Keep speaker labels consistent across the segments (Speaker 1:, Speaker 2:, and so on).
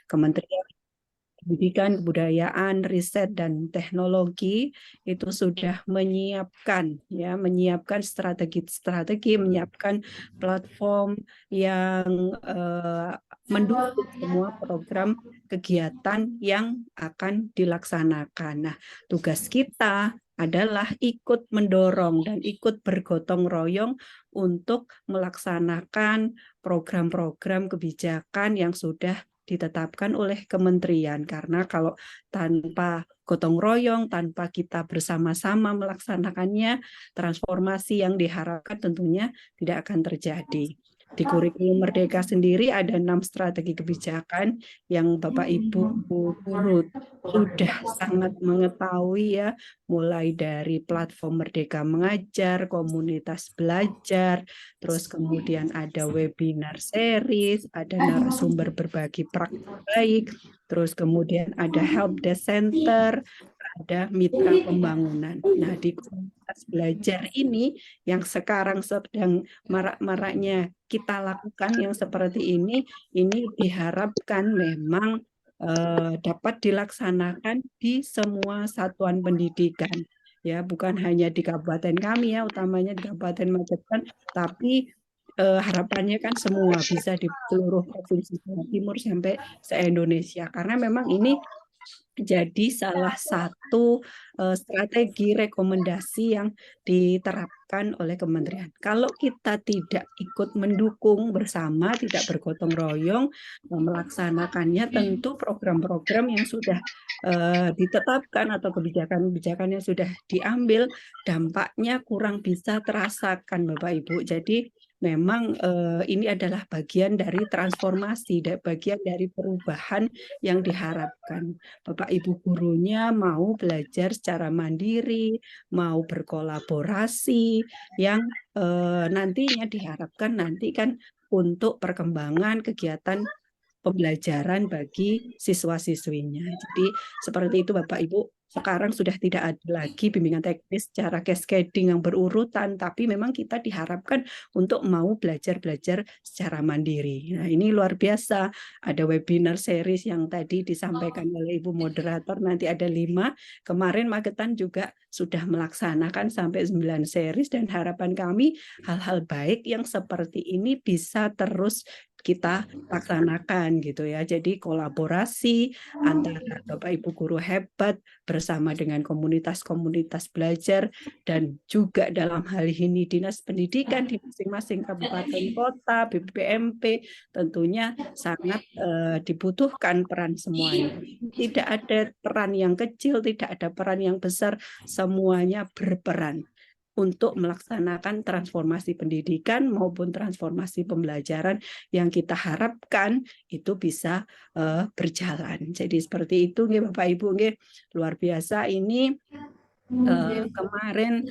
Speaker 1: Kementerian Pendidikan, Kebudayaan, Riset dan Teknologi itu sudah menyiapkan strategi, menyiapkan platform yang mendukung semua program kegiatan yang akan dilaksanakan. Nah, tugas kita adalah ikut mendorong dan ikut bergotong royong untuk melaksanakan program-program kebijakan yang sudah ditetapkan oleh kementerian. Karena kalau tanpa gotong royong, tanpa kita bersama-sama melaksanakannya, transformasi yang diharapkan tentunya tidak akan terjadi. Di kurikulum Merdeka sendiri ada 6 strategi kebijakan yang Bapak Ibu guru sudah sangat mengetahui ya, mulai dari platform Merdeka Mengajar, komunitas belajar, terus kemudian ada webinar series, ada narasumber berbagi praktik baik, terus kemudian ada help desk center, ada mitra pembangunan. Nah, di komunitas belajar ini yang sekarang sedang marak-maraknya kita lakukan yang seperti ini diharapkan memang dapat dilaksanakan di semua satuan pendidikan. Ya, bukan hanya di kabupaten kami ya, utamanya di Kabupaten Magetan, tapi harapannya kan semua bisa di seluruh provinsi Jawa Timur sampai se-Indonesia. Karena memang ini jadi salah satu strategi rekomendasi yang diterapkan oleh kementerian. Kalau kita tidak ikut mendukung bersama, tidak bergotong royong melaksanakannya, tentu program-program yang sudah ditetapkan atau kebijakan-kebijakan yang sudah diambil dampaknya kurang bisa terasakan, Bapak Ibu. Jadi memang ini adalah bagian dari transformasi, bagian dari perubahan yang diharapkan. Bapak Ibu gurunya mau belajar secara mandiri, mau berkolaborasi, yang nantinya diharapkan nanti kan untuk perkembangan kegiatan pembelajaran bagi siswa-siswinya. Jadi seperti itu Bapak Ibu, sekarang sudah tidak ada lagi bimbingan teknis secara cascading yang berurutan, tapi memang kita diharapkan untuk mau belajar-belajar secara mandiri. Nah, ini luar biasa. Ada webinar series yang tadi disampaikan oleh Ibu Moderator, nanti ada 5. Kemarin Magetan juga sudah melaksanakan sampai 9 series, dan harapan kami hal-hal baik yang seperti ini bisa terus kita laksanakan gitu ya. Jadi kolaborasi antara Bapak Ibu guru hebat bersama dengan komunitas-komunitas belajar, dan juga dalam hal ini Dinas Pendidikan di masing-masing kabupaten kota, BPMP, tentunya sangat dibutuhkan peran semuanya. Tidak ada peran yang kecil, tidak ada peran yang besar, semuanya berperan untuk melaksanakan transformasi pendidikan maupun transformasi pembelajaran yang kita harapkan itu bisa berjalan. Jadi seperti itu nggih Bapak Ibu nggih. Luar biasa ini kemarin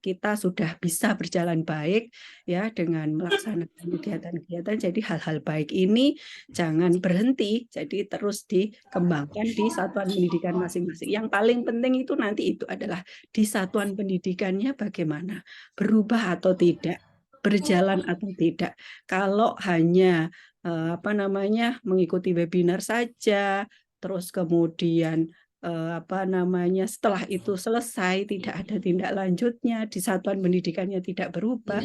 Speaker 1: kita sudah bisa berjalan baik ya dengan melaksanakan kegiatan-kegiatan. Jadi hal-hal baik ini jangan berhenti, jadi terus dikembangkan di satuan pendidikan masing-masing. Yang paling penting itu nanti itu adalah di satuan pendidikannya bagaimana, berubah atau tidak, berjalan atau tidak. Kalau hanya mengikuti webinar saja, terus kemudian setelah itu selesai tidak ada tindak lanjutnya, di satuan pendidikannya tidak berubah,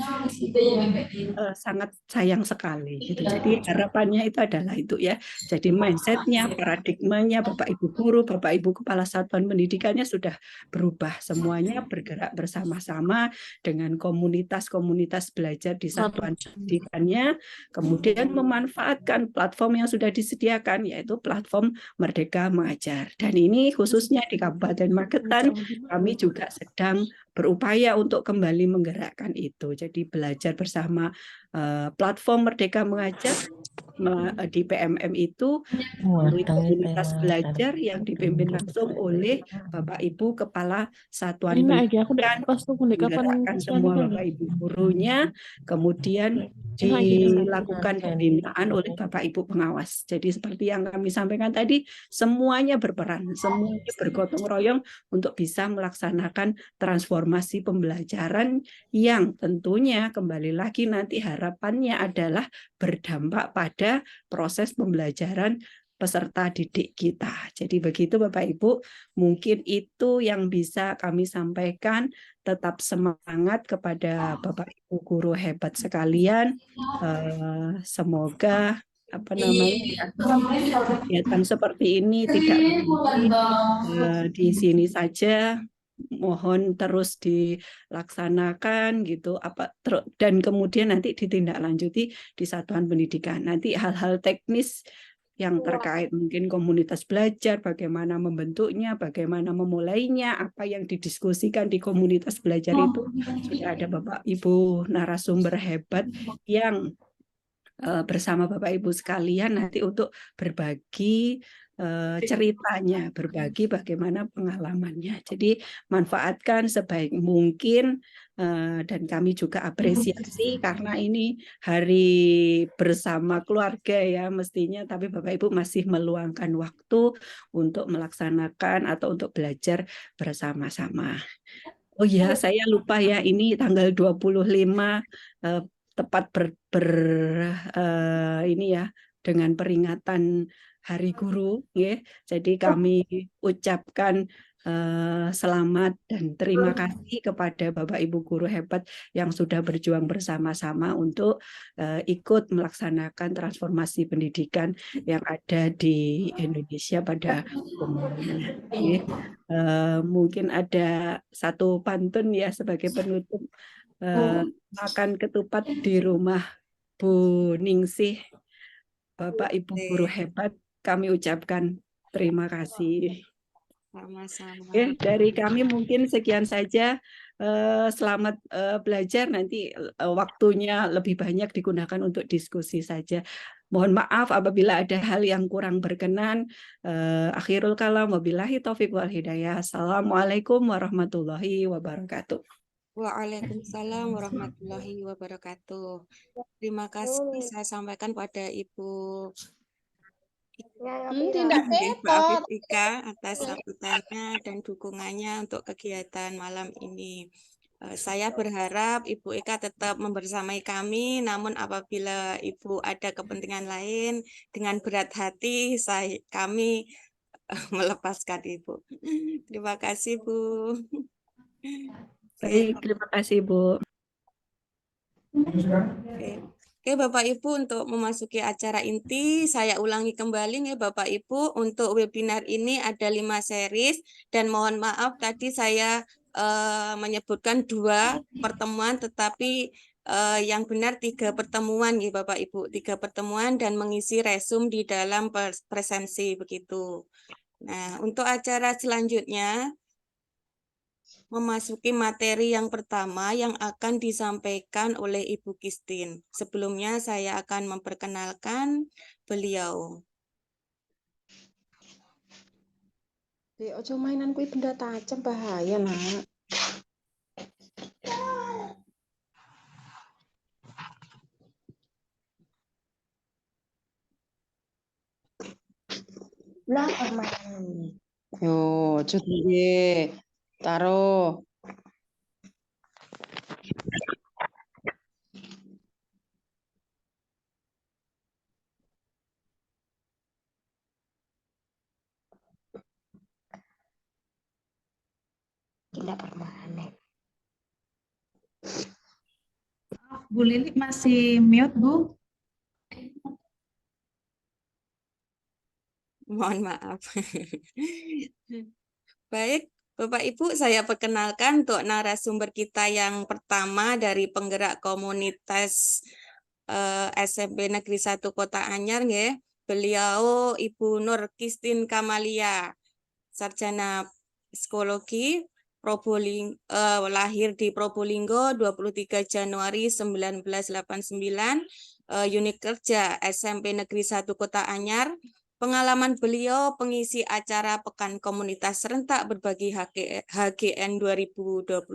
Speaker 1: sangat sayang sekali gitu. Jadi harapannya itu adalah itu ya. Jadi mindsetnya, paradigmanya Bapak Ibu guru, Bapak Ibu kepala satuan pendidikannya sudah berubah, semuanya bergerak bersama-sama dengan komunitas-komunitas belajar di satuan pendidikannya, kemudian memanfaatkan platform yang sudah disediakan, yaitu platform Merdeka Mengajar. Dan ini khususnya di Kabupaten Magetan, kami juga sedang berupaya untuk kembali menggerakkan itu. Jadi belajar bersama platform Merdeka Mengajar di PMM itu melalui komunitas belajar yang dipimpin langsung oleh Bapak Ibu Kepala Satuan Pendidikan, menggerakkan semua Bapak Ibu gurunya, kemudian dilakukan pembinaan oleh Bapak Ibu pengawas. Jadi seperti yang kami sampaikan tadi, semuanya berperan, semuanya bergotong royong untuk bisa melaksanakan transformasi pembelajaran yang tentunya kembali lagi nanti harapannya adalah berdampak pada proses pembelajaran peserta didik kita. Jadi begitu Bapak Ibu, mungkin itu yang bisa kami sampaikan. Tetap semangat kepada Bapak Ibu guru hebat sekalian. Semoga kegiatan seperti ini tidak berhenti di sini saja. Mohon terus dilaksanakan gitu dan kemudian nanti ditindaklanjuti di satuan pendidikan. Nanti hal-hal teknis yang terkait mungkin komunitas belajar, bagaimana membentuknya, bagaimana memulainya, apa yang didiskusikan di komunitas belajar itu sudah ada Bapak Ibu narasumber hebat yang bersama Bapak Ibu sekalian nanti untuk berbagi ceritanya, berbagi bagaimana pengalamannya. Jadi manfaatkan sebaik mungkin dan kami juga apresiasi karena ini hari bersama keluarga ya mestinya, tapi Bapak Ibu masih meluangkan waktu untuk melaksanakan atau untuk belajar bersama-sama. Oh ya, saya lupa ya, ini tanggal 25 tepat ini ya dengan peringatan Hari Guru ya. Jadi kami ucapkan selamat dan terima kasih kepada Bapak Ibu guru hebat yang sudah berjuang bersama-sama untuk ikut melaksanakan transformasi pendidikan yang ada di Indonesia pada umumnya. Mungkin ada satu pantun ya sebagai penutup. Makan ketupat di rumah Bu Ningsih, Bapak Ibu guru hebat, kami ucapkan terima kasih.
Speaker 2: Sama-sama.
Speaker 1: Dari kami mungkin sekian saja. Selamat belajar, nanti waktunya lebih banyak digunakan untuk diskusi saja. Mohon maaf apabila ada hal yang kurang berkenan. Akhirul kalam, wabillahi taufiq wal hidayah. Assalamualaikum warahmatullahi wabarakatuh.
Speaker 2: Waalaikumsalam warahmatullahi wabarakatuh. Terima kasih saya sampaikan pada Ibu Afif Ika atas sambutannya dan dukungannya untuk kegiatan malam ini. Saya berharap Ibu Ika tetap membersamai kami, namun apabila Ibu ada kepentingan lain, dengan berat hati kami melepaskan Ibu. Terima kasih, Bu.
Speaker 1: Baik, terima kasih Bu.
Speaker 2: Oke, Bapak Ibu, untuk memasuki acara inti, saya ulangi kembali ya Bapak Ibu, untuk webinar ini ada 5 series, dan mohon maaf tadi saya menyebutkan 2 pertemuan, tetapi yang benar 3 pertemuan ya Bapak Ibu, 3 pertemuan dan mengisi resume di dalam presensi begitu. Nah, untuk acara selanjutnya, memasuki materi yang pertama yang akan disampaikan oleh Ibu Kistin. Sebelumnya saya akan memperkenalkan beliau.
Speaker 3: Ojo mainan kuwi benda tajam bahaya, Nak. Lah permainan. Yo, ojo piye. Taruh. Tidak permanen.
Speaker 4: Bu Lili masih mute, Bu.
Speaker 2: Mohon maaf. Baik, Bapak Ibu, saya perkenalkan untuk narasumber kita yang pertama dari penggerak komunitas SMP Negeri 1 Kota Anyar, ya. Beliau Ibu Nur Kistin Kamalia, sarjana psikologi, lahir di Probolinggo 23 Januari 1989, unit kerja SMP Negeri 1 Kota Anyar. Pengalaman beliau pengisi acara Pekan Komunitas Serentak Berbagi HGN 2022,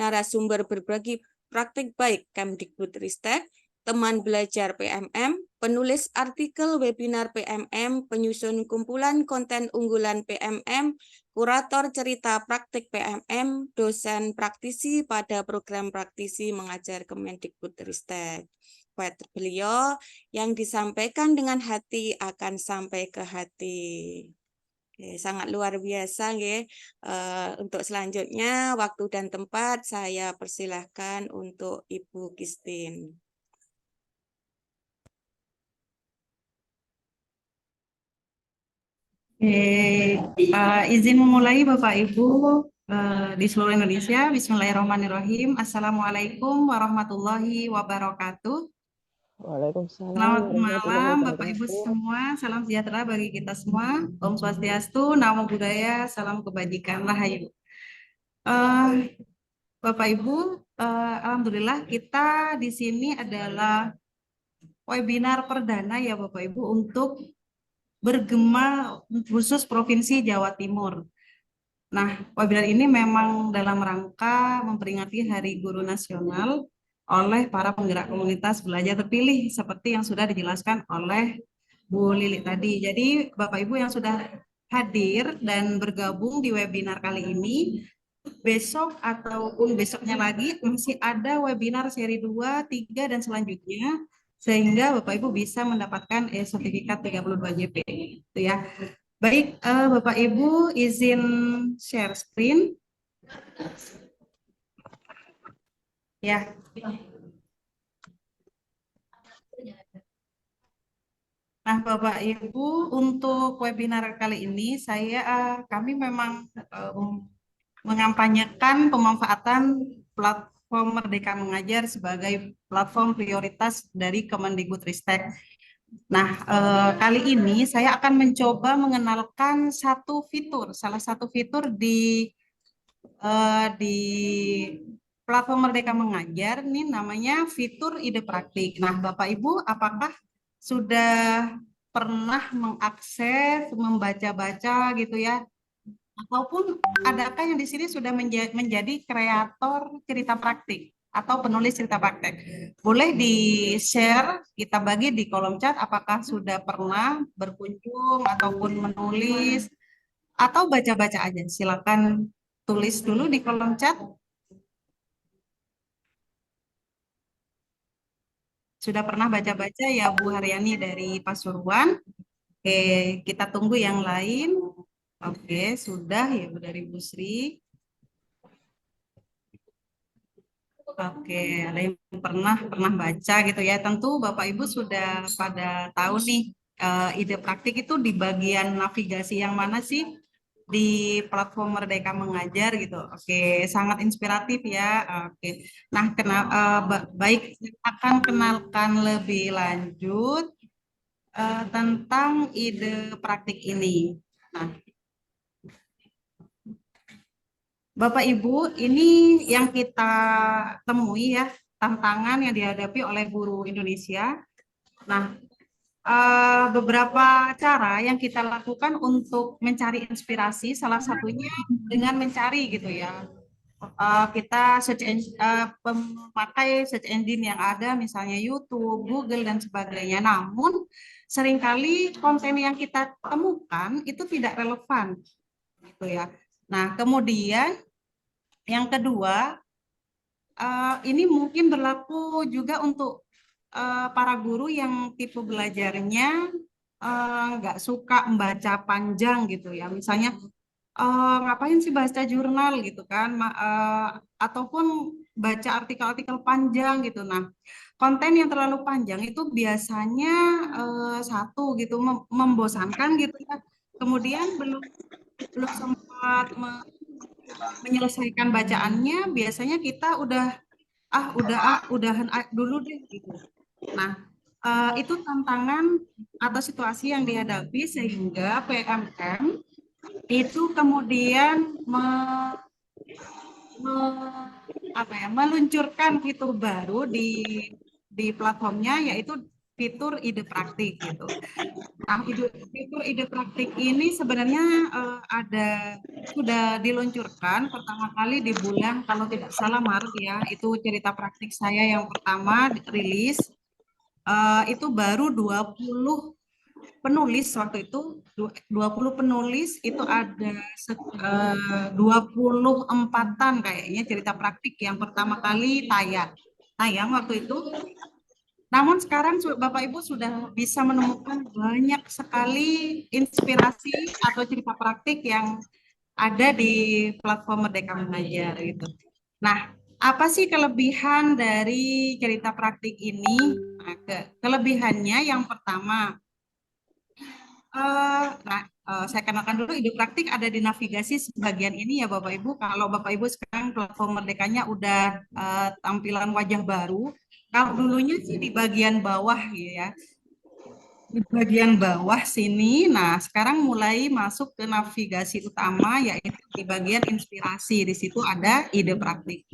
Speaker 2: narasumber berbagi praktik baik Kemdikbudristek, teman belajar PMM, penulis artikel webinar PMM, penyusun kumpulan konten unggulan PMM, kurator cerita praktik PMM, dosen praktisi pada program praktisi mengajar Kemdikbudristek. Beliau yang disampaikan dengan hati akan sampai ke hati. Oke, sangat luar biasa, nggih. Untuk selanjutnya waktu dan tempat saya persilahkan untuk Ibu Christine.
Speaker 4: Izin memulai Bapak Ibu di seluruh Indonesia. Bismillahirrahmanirrahim. Assalamualaikum warahmatullahi wabarakatuh.
Speaker 3: Waalaikumsalam
Speaker 4: Selamat
Speaker 3: warahmatullahi
Speaker 4: malam Bapak Ibu
Speaker 3: wabarakatuh.
Speaker 4: semua. Salam sejahtera bagi kita semua. Om Swastiastu, Namo Buddhaya, salam kebajikan, Rahayu. Bapak Ibu, alhamdulillah kita di sini adalah webinar perdana ya Bapak Ibu untuk bergema khusus Provinsi Jawa Timur. Nah, webinar ini memang dalam rangka memperingati Hari Guru Nasional oleh para penggerak komunitas belajar terpilih seperti yang sudah dijelaskan oleh Bu Lili tadi. Jadi, Bapak Ibu yang sudah hadir dan bergabung di webinar kali ini, besok ataupun besoknya lagi masih ada webinar seri 2, 3, dan selanjutnya sehingga Bapak Ibu bisa mendapatkan sertifikat 32 JP. Itu ya. Baik, Bapak Ibu izin share screen. Ya. Nah, Bapak Ibu, untuk webinar kali ini kami memang mengampanyekan pemanfaatan platform Merdeka Mengajar sebagai platform prioritas dari Kemendikbudristek. Nah, kali ini saya akan mencoba mengenalkan salah satu fitur di platform Merdeka Mengajar, ini namanya fitur ide praktik. Nah, Bapak Ibu, apakah sudah pernah mengakses, membaca-baca gitu ya? Ataupun adakah yang di sini sudah menjadi kreator cerita praktik atau penulis cerita praktek? Boleh di-share, kita bagi di kolom chat apakah sudah pernah berkunjung ataupun menulis atau baca-baca aja. Silakan tulis dulu di kolom chat. Sudah pernah baca-baca ya Bu Haryani dari Pasuruan. Oke, kita tunggu yang lain. Oke, sudah ya Bu dari Bu Sri. Oke, ada yang pernah baca gitu ya. Tentu Bapak Ibu sudah pada tahu nih ide praktik itu di bagian navigasi yang mana sih di platform Merdeka Mengajar gitu. Oke, sangat inspiratif ya. Oke. Nah, baik saya akan kenalkan lebih lanjut tentang ide praktik ini. Nah, Bapak Ibu, ini yang kita temui ya, tantangan yang dihadapi oleh guru Indonesia. Nah, beberapa cara yang kita lakukan untuk mencari inspirasi, salah satunya dengan mencari gitu ya. Kita memakai search engine yang ada, misalnya YouTube, Google, dan sebagainya. Namun, seringkali konten yang kita temukan itu tidak relevan gitu ya. Nah, kemudian yang kedua, ini mungkin berlaku juga untuk para guru yang tipe belajarnya nggak suka membaca panjang gitu ya. Misalnya, ngapain sih baca jurnal gitu kan, ataupun baca artikel-artikel panjang gitu. Nah, konten yang terlalu panjang itu biasanya satu gitu membosankan gitu ya. Kemudian belum sempat menyelesaikan bacaannya, biasanya kita udahan dulu deh gitu. Nah, itu tantangan atau situasi yang dihadapi sehingga PMM itu kemudian meluncurkan fitur baru di di platformnya, yaitu fitur ide praktik gitu. Nah, fitur ide praktik ini sebenarnya sudah diluncurkan pertama kali di bulan, kalau tidak salah Maret ya, itu cerita praktik saya yang pertama rilis. Itu baru 20 penulis waktu itu, 20 penulis, itu ada 24-an kayaknya cerita praktik yang pertama kali tayang waktu itu. Namun sekarang Bapak Ibu sudah bisa menemukan banyak sekali inspirasi atau cerita praktik yang ada di platform Merdeka Mengajar gitu. Nah, apa sih kelebihan dari cerita praktik ini? Nah, kelebihannya yang pertama, saya kenalkan dulu, ide praktik ada di navigasi sebagian ini ya Bapak Ibu. Kalau Bapak Ibu sekarang platform Merdekanya udah tampilan wajah baru. Kalau dulunya sih di bagian bawah ya. Di bagian bawah sini, nah sekarang mulai masuk ke navigasi utama, yaitu di bagian inspirasi. Di situ ada ide praktik.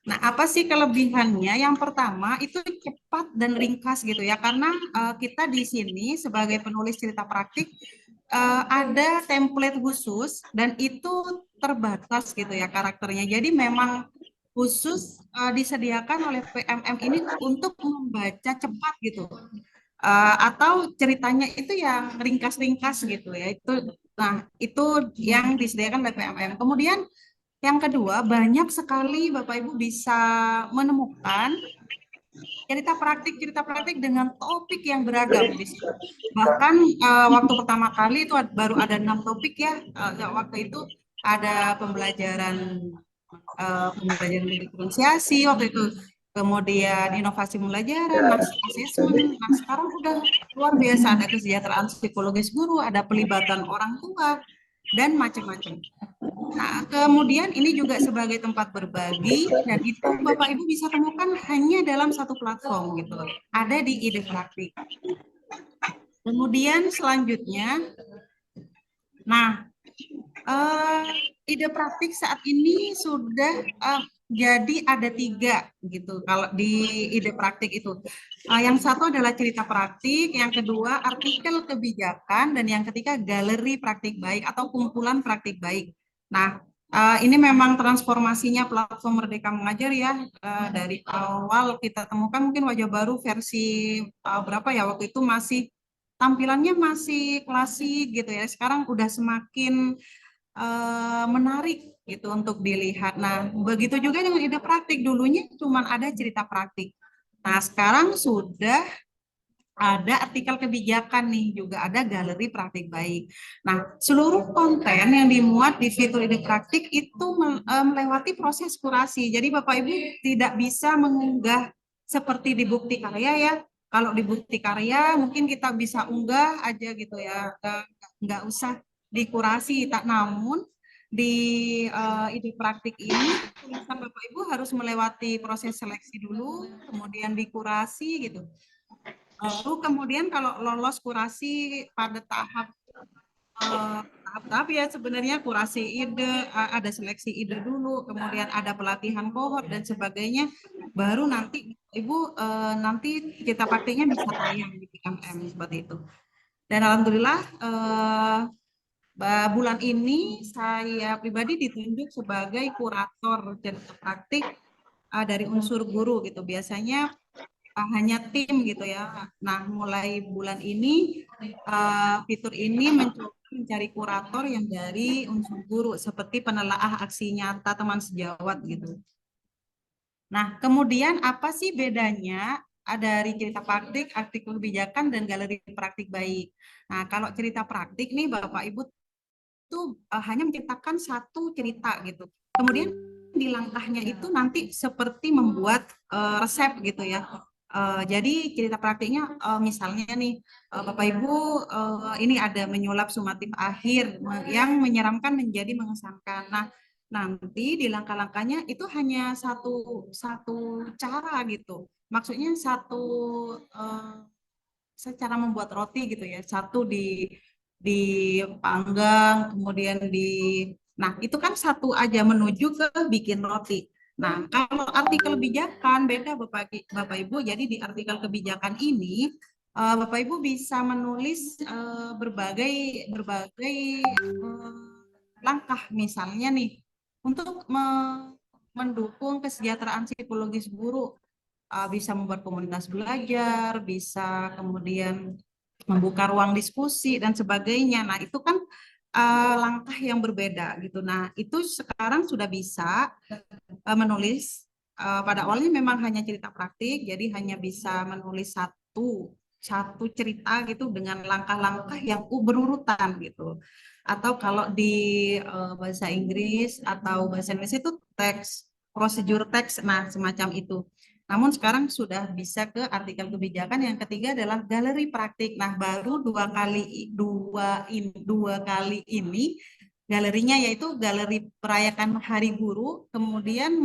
Speaker 4: Nah, apa sih kelebihannya? Yang pertama itu cepat dan ringkas gitu ya, karena kita di sini sebagai penulis cerita praktik ada template khusus dan itu terbatas gitu ya karakternya. Jadi memang khusus disediakan oleh PMM ini untuk membaca cepat gitu. Atau ceritanya itu yang ringkas-ringkas gitu ya. Itu yang disediakan oleh PMM. Kemudian yang kedua, banyak sekali Bapak Ibu bisa menemukan cerita praktik dengan topik yang beragam di sini. Bahkan waktu pertama kali itu baru ada 6 topik ya. Waktu itu ada pembelajaran diferensiasi waktu itu, kemudian inovasi pembelajaran, asesmen. Nah, sekarang udah luar biasa, ada kesejahteraan psikologis guru, ada pelibatan orang tua, dan macam-macam. Nah, kemudian ini juga sebagai tempat berbagi, dan itu Bapak Ibu bisa temukan hanya dalam satu platform gitu. Ada di ide praktik. Kemudian selanjutnya, nah, ide praktik saat ini sudah jadi ada 3 gitu kalau di ide praktik itu. Yang satu adalah cerita praktik, yang kedua artikel kebijakan, dan yang ketiga galeri praktik baik atau kumpulan praktik baik. Nah, ini memang transformasinya platform Merdeka Mengajar ya. Dari awal kita temukan mungkin wajah baru versi berapa ya, waktu itu masih tampilannya masih klasik gitu ya. Sekarang udah semakin menarik gitu untuk dilihat. Nah, begitu juga dengan ide praktik. Dulunya cuma ada cerita praktik. Nah, sekarang sudah ada artikel kebijakan nih, juga ada galeri praktik baik. Nah, seluruh konten yang dimuat di fitur ide praktik itu melewati proses kurasi. Jadi Bapak Ibu tidak bisa mengunggah seperti di Bukti Karya ya. Kalau di Bukti Karya mungkin kita bisa unggah aja gitu ya, nggak usah dikurasi. Namun di ide praktik ini tulisan Bapak Ibu harus melewati proses seleksi dulu, kemudian dikurasi gitu. Lalu kemudian kalau lolos kurasi pada tahap ya, sebenarnya kurasi ide, ada seleksi ide dulu, kemudian ada pelatihan kohort dan sebagainya, baru nanti Ibu nanti cerita praktiknya bisa tayang di PMM seperti itu. Dan alhamdulillah bulan ini saya pribadi ditunjuk sebagai kurator cerita praktik dari unsur guru gitu. Biasanya hanya tim gitu ya. Nah, mulai bulan ini fitur ini mencoba mencari kurator yang dari unsur guru seperti penelaah aksi nyata teman sejawat gitu. Nah, kemudian apa sih bedanya dari cerita praktik, artikel kebijakan, dan galeri praktik baik? Nah, kalau cerita praktik nih Bapak Ibu itu hanya menciptakan satu cerita gitu. Kemudian di langkahnya itu nanti seperti membuat resep gitu ya. Jadi cerita praktiknya misalnya nih Bapak Ibu ini ada menyulap sumatif akhir yang menyeramkan menjadi mengesankan. Nah, nanti di langkah-langkahnya itu hanya satu cara gitu. Maksudnya secara membuat roti gitu ya. Satu dipanggang, kemudian nah itu kan satu aja menuju ke bikin roti. Nah, kalau artikel kebijakan beda Bapak Ibu. Jadi di artikel kebijakan ini Bapak Ibu bisa menulis berbagai langkah, misalnya nih untuk mendukung kesejahteraan psikologis guru, bisa membuat komunitas belajar, bisa kemudian membuka ruang diskusi dan sebagainya. Nah, itu kan langkah yang berbeda gitu. Nah, itu sekarang sudah bisa menulis. Pada awalnya memang hanya cerita praktik, jadi hanya bisa menulis satu cerita gitu dengan langkah-langkah yang berurutan gitu. Atau kalau di bahasa Inggris atau bahasa Indonesia itu teks, prosedur teks, nah semacam itu. Namun sekarang sudah bisa ke artikel kebijakan. Yang ketiga adalah galeri praktik. Nah, baru dua kali ini galerinya, yaitu galeri perayakan Hari Guru. Kemudian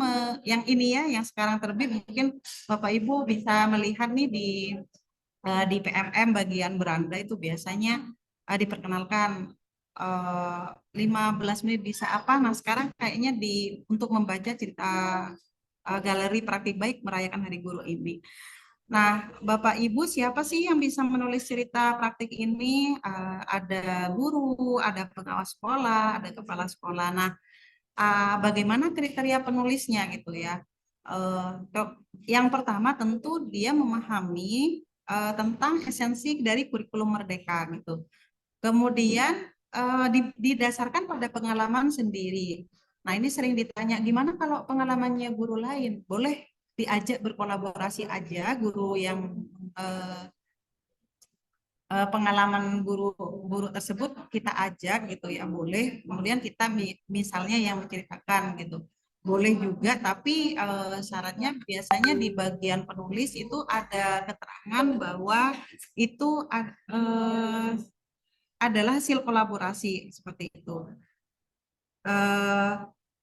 Speaker 4: yang ini ya, yang sekarang terbit, mungkin Bapak Ibu bisa melihat nih di PMM bagian beranda itu biasanya diperkenalkan 15 menit bisa apa. Nah, sekarang kayaknya untuk membaca cerita galeri praktik baik merayakan Hari Guru ini. Nah, Bapak Ibu, siapa sih yang bisa menulis cerita praktik ini? Ada guru, ada pengawas sekolah, ada kepala sekolah. Nah, bagaimana kriteria penulisnya gitu ya? Yang pertama tentu dia memahami tentang esensi dari kurikulum Merdeka gitu. Kemudian didasarkan pada pengalaman sendiri. Nah, ini sering ditanya, gimana kalau pengalamannya guru lain? Boleh diajak berkolaborasi aja, guru yang pengalaman guru tersebut kita ajak gitu ya, boleh. Kemudian kita misalnya yang menceritakan gitu, boleh juga. Tapi syaratnya biasanya di bagian penulis itu ada keterangan bahwa itu adalah hasil kolaborasi seperti itu.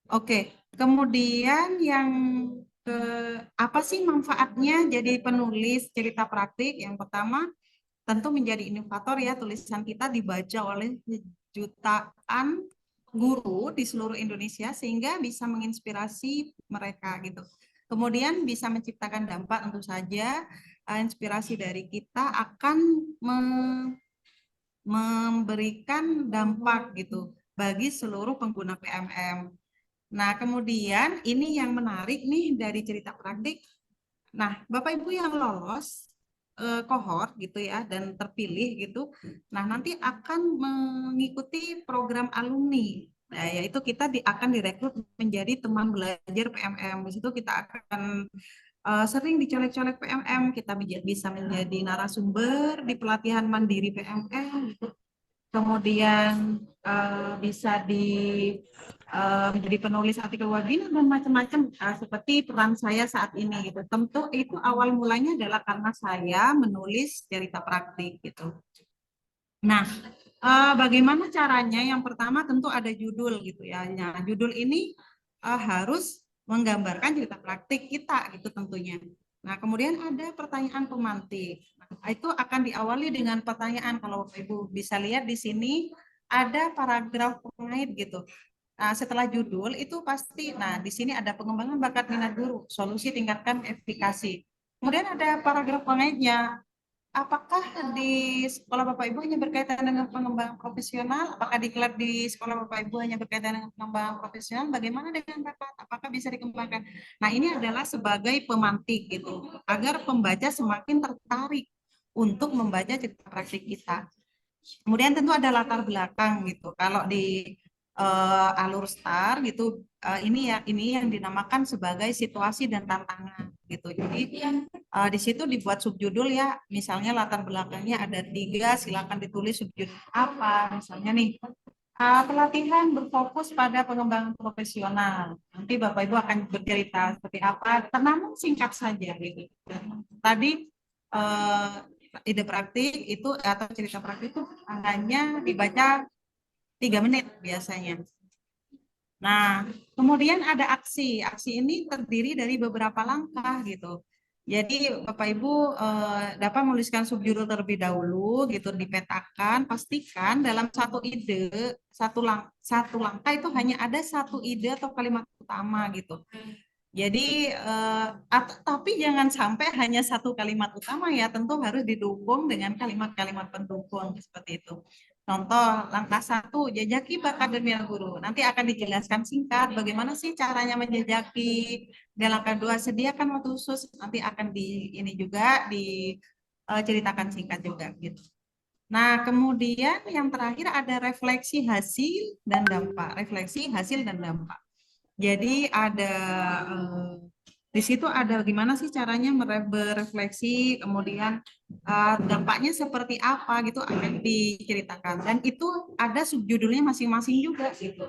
Speaker 4: Oke. Kemudian yang apa sih manfaatnya jadi penulis cerita praktik? Yang pertama, tentu menjadi inovator ya, tulisan kita dibaca oleh jutaan guru di seluruh Indonesia sehingga bisa menginspirasi mereka gitu. Kemudian bisa menciptakan dampak, tentu saja inspirasi dari kita akan memberikan dampak gitu bagi seluruh pengguna PMM. Nah, kemudian ini yang menarik nih dari cerita praktik. Nah, Bapak Ibu yang lolos kohort gitu ya dan terpilih gitu, nah nanti akan mengikuti program alumni. Nah, yaitu kita akan direkrut menjadi teman belajar PMM. Di situ kita akan sering dicolek-colek PMM, kita bisa menjadi narasumber di pelatihan mandiri PMM gitu. Kemudian bisa menjadi penulis artikel webinar dan macam-macam seperti peran saya saat ini gitu. Tentu itu awal mulanya adalah karena saya menulis cerita praktik gitu. Nah, bagaimana caranya? Yang pertama tentu ada judul gitu ya. Nah, judul ini harus menggambarkan cerita praktik kita gitu tentunya. Nah, kemudian ada pertanyaan pemantik. Nah, itu akan diawali dengan pertanyaan. Kalau Ibu bisa lihat di sini ada paragraf pengait gitu. Nah, setelah judul itu pasti, nah di sini ada pengembangan bakat minat guru, solusi tingkatkan efikasi. Kemudian ada paragraf pengaitnya. Apakah di sekolah Bapak Ibu hanya berkaitan dengan pengembangan profesional? Apakah diklat di sekolah Bapak Ibu hanya berkaitan dengan pengembangan profesional? Bagaimana dengan bakat? Apakah bisa dikembangkan? Nah, ini adalah sebagai pemantik gitu, agar pembaca semakin tertarik untuk membaca cerita praktik kita. Kemudian tentu ada latar belakang gitu. Kalau di alur STAR gitu, ini yang dinamakan sebagai situasi dan tantangan gitu. Jadi di situ dibuat subjudul ya, misalnya latar belakangnya ada 3, silakan ditulis subjudul apa. Misalnya nih, pelatihan berfokus pada pengembangan profesional. Nanti Bapak Ibu akan bercerita seperti apa, namun singkat saja gitu. Tadi ide praktik itu atau cerita praktik itu hanya dibaca 3 menit biasanya. Nah, kemudian ada aksi. Aksi ini terdiri dari beberapa langkah gitu. Jadi Bapak Ibu dapat menuliskan subjudul terlebih dahulu gitu, dipetakan, pastikan dalam satu ide, satu langkah itu hanya ada satu ide atau kalimat utama gitu. Jadi, tapi jangan sampai hanya satu kalimat utama ya, tentu harus didukung dengan kalimat-kalimat pendukung seperti itu. Contoh, langkah 1, jajaki bakat dan minat guru. Nanti akan dijelaskan singkat bagaimana sih caranya menjajaki. Dan langkah 2, sediakan waktu khusus. Nanti akan ini juga diceritakan singkat juga gitu. Nah, kemudian yang terakhir ada refleksi hasil dan dampak. Refleksi hasil dan dampak. Jadi ada di situ ada gimana sih caranya berefleksi, kemudian dampaknya seperti apa gitu akan diceritakan. Dan itu ada subjudulnya masing-masing juga gitu.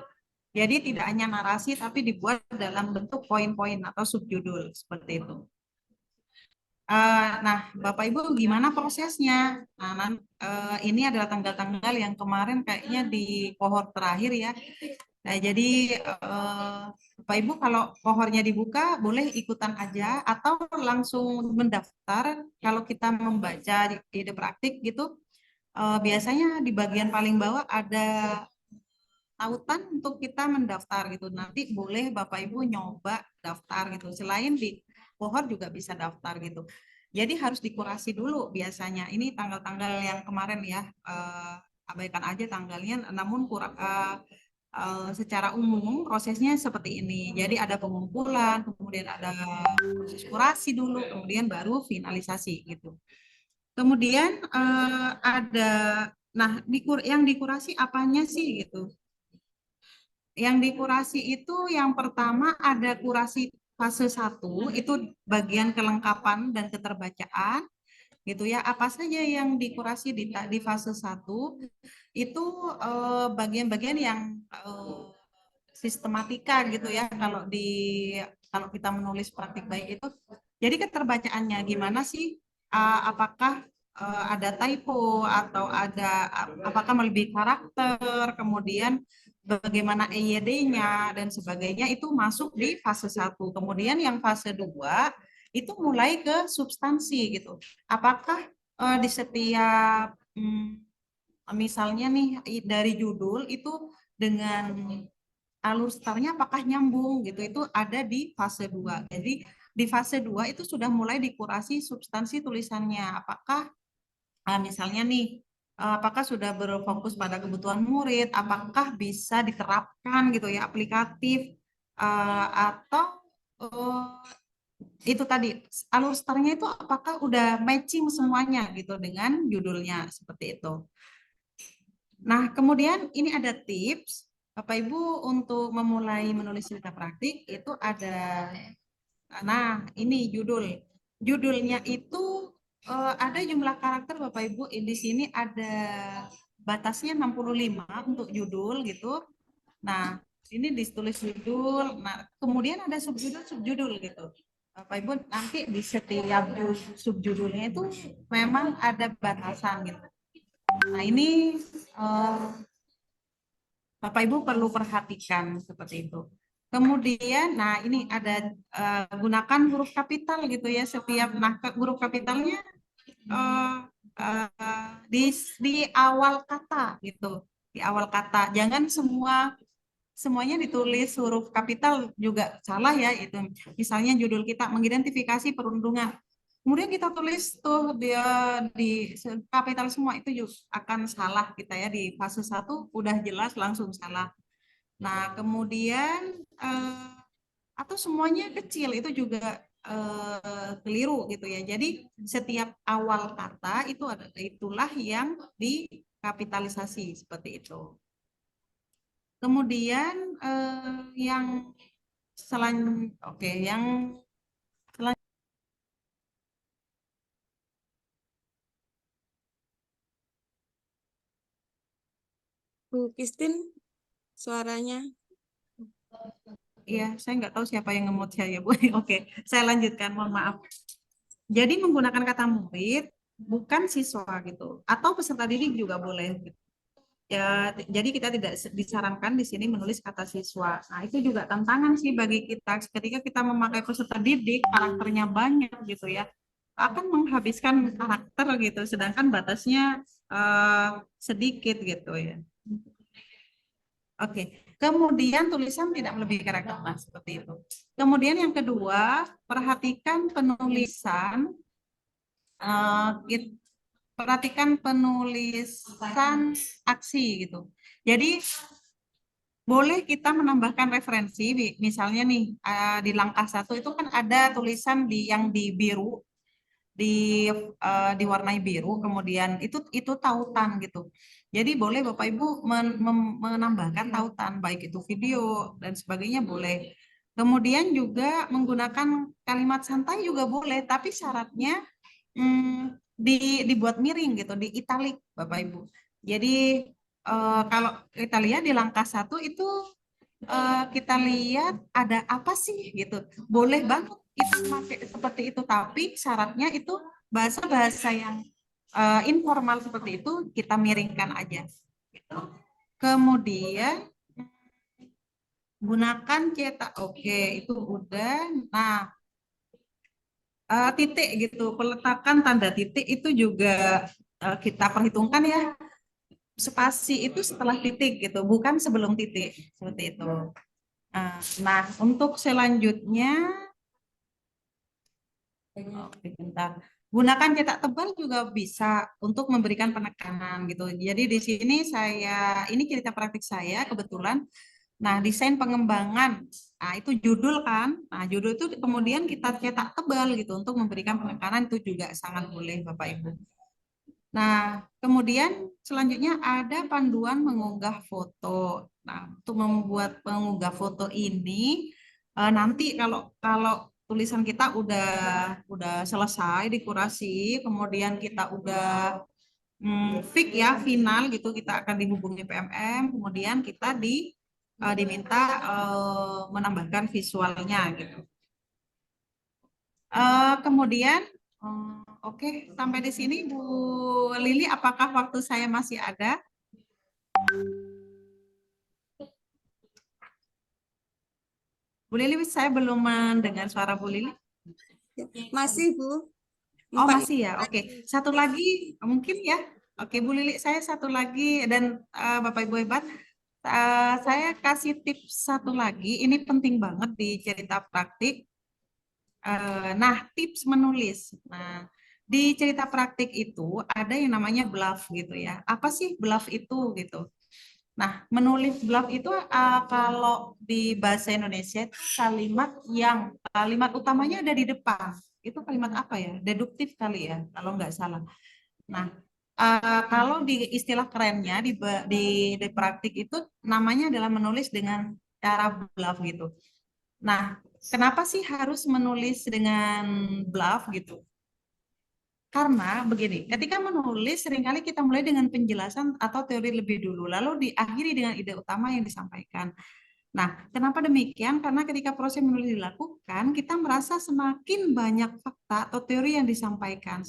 Speaker 4: Jadi tidak hanya narasi tapi dibuat dalam bentuk poin-poin atau subjudul seperti itu. Nah, Bapak Ibu gimana prosesnya? Nah, ini adalah tanggal-tanggal yang kemarin kayaknya di kohort terakhir ya. Nah, jadi Bapak Ibu kalau kohornya dibuka boleh ikutan aja atau langsung mendaftar. Kalau kita membaca ide praktik gitu, biasanya di bagian paling bawah ada tautan untuk kita mendaftar gitu. Nanti boleh Bapak Ibu nyoba daftar gitu. Selain di kohort juga bisa daftar gitu. Jadi harus dikurasi dulu biasanya. Ini tanggal-tanggal yang kemarin ya, abaikan aja tanggalnya. Namun secara umum prosesnya seperti ini. Jadi ada pengumpulan, kemudian ada proses kurasi dulu, kemudian baru finalisasi gitu. Kemudian yang dikurasi apanya sih gitu. Yang dikurasi itu yang pertama ada kurasi fase 1, itu bagian kelengkapan dan keterbacaan gitu ya. Apa saja yang dikurasi di fase 1 itu bagian-bagian yang sistematika gitu ya, kalau kita menulis praktik baik itu. Jadi keterbacaannya gimana sih, apakah ada typo atau apakah melebihi karakter, kemudian bagaimana EYD-nya dan sebagainya, itu masuk di fase 1. Kemudian yang fase 2 itu mulai ke substansi gitu. Apakah di setiap misalnya nih dari judul itu dengan alur startnya apakah nyambung gitu, itu ada di fase 2. Jadi di fase 2 itu sudah mulai dikurasi substansi tulisannya. Apakah misalnya nih apakah sudah berfokus pada kebutuhan murid, apakah bisa diterapkan gitu ya, aplikatif, atau itu tadi alur startnya itu apakah udah matching semuanya gitu dengan judulnya seperti itu. Nah, kemudian ini ada tips Bapak Ibu untuk memulai menulis cerita praktik itu ada. Nah, ini judulnya itu ada jumlah karakter Bapak Ibu, di sini ada batasnya 65 untuk judul gitu. Nah, ini ditulis judul. Nah, kemudian ada subjudul gitu. Bapak Ibu nanti di setiap subjudulnya itu memang ada batasan gitu. Nah, ini Bapak Ibu perlu perhatikan seperti itu. Kemudian, nah ini ada gunakan huruf kapital gitu ya, setiap huruf kapitalnya di awal kata gitu, di awal kata. Jangan semuanya ditulis huruf kapital juga salah ya itu. Misalnya judul kita mengidentifikasi perundungan. Kemudian kita tulis tuh dia di kapital semua, itu juga akan salah kita ya, di fase 1 udah jelas langsung salah. Nah, kemudian atau semuanya kecil itu juga keliru gitu ya. Jadi setiap awal kata itulah yang dikapitalisasi seperti itu. Kemudian yang
Speaker 2: Bu Christine, suaranya.
Speaker 4: Iya, saya nggak tahu siapa yang nge-mute saya, Bu. Oke, saya lanjutkan, mohon maaf. Jadi menggunakan kata murid, bukan siswa gitu. Atau peserta didik juga boleh. Ya, jadi kita tidak disarankan di sini menulis kata siswa. Nah, itu juga tantangan sih bagi kita. Ketika kita memakai peserta didik, karakternya banyak gitu ya, akan menghabiskan karakter gitu, sedangkan batasnya sedikit gitu ya. Oke, Kemudian tulisan tidak melebihi karakter. Nah, seperti itu. Kemudian yang kedua, perhatikan penulisan perhatikan penulisan aksi gitu. Jadi boleh kita menambahkan referensi, misalnya nih di langkah 1 itu kan ada tulisan yang di biru, diwarnai biru, kemudian itu tautan gitu. Jadi boleh Bapak Ibu menambahkan tautan, baik itu video dan sebagainya boleh. Kemudian juga menggunakan kalimat santai juga boleh, tapi syaratnya dibuat miring gitu, di italik Bapak Ibu. Jadi kalau kita lihat di langkah 1 itu kita lihat ada apa sih gitu. Boleh banget kita pakai seperti itu, tapi syaratnya itu bahasa-bahasa yang informal seperti itu kita miringkan aja. Gitu. Kemudian gunakan cetak. Oke, itu udah. Nah, titik gitu, peletakan tanda titik itu juga kita perhitungkan ya. Spasi itu setelah titik gitu, bukan sebelum titik, seperti itu. Nah, untuk selanjutnya, bentar. Gunakan cetak tebal juga bisa untuk memberikan penekanan gitu. Jadi di sini ini cerita praktik saya kebetulan. Nah, desain pengembangan, nah itu judul kan. Nah, judul itu kemudian kita cetak tebal gitu untuk memberikan penekanan, itu juga sangat boleh Bapak Ibu. Nah, kemudian selanjutnya ada panduan mengunggah foto. Nah, untuk membuat mengunggah foto ini nanti kalau tulisan kita udah selesai dikurasi, kemudian kita udah fix ya final gitu, kita akan dihubungi PMM, kemudian kita diminta menambahkan visualnya gitu. Kemudian oke, sampai di sini Bu Lili, apakah waktu saya masih ada? Bu Lili, saya belum mendengar suara Bu Lili.
Speaker 2: Masih Bu.
Speaker 4: Oh, masih ya. Oke. Satu lagi mungkin ya. Oke, Bu Lili, saya satu lagi dan Bapak Ibu hebat, saya kasih tips satu lagi. Ini penting banget di cerita praktik. Nah, tips menulis. Nah, di cerita praktik itu ada yang namanya bluff gitu ya. Apa sih bluff itu gitu? Nah, menulis bluff itu kalau di bahasa Indonesia kalimat utamanya ada di depan. Itu kalimat apa ya? Deduktif kali ya, kalau nggak salah. Nah, kalau di istilah kerennya di praktik itu namanya adalah menulis dengan cara bluff gitu. Nah, kenapa sih harus menulis dengan bluff gitu? Karena begini, ketika menulis seringkali kita mulai dengan penjelasan atau teori lebih dulu, lalu diakhiri dengan ide utama yang disampaikan. Nah, kenapa demikian? Karena ketika proses menulis dilakukan, kita merasa semakin banyak fakta atau teori yang disampaikan.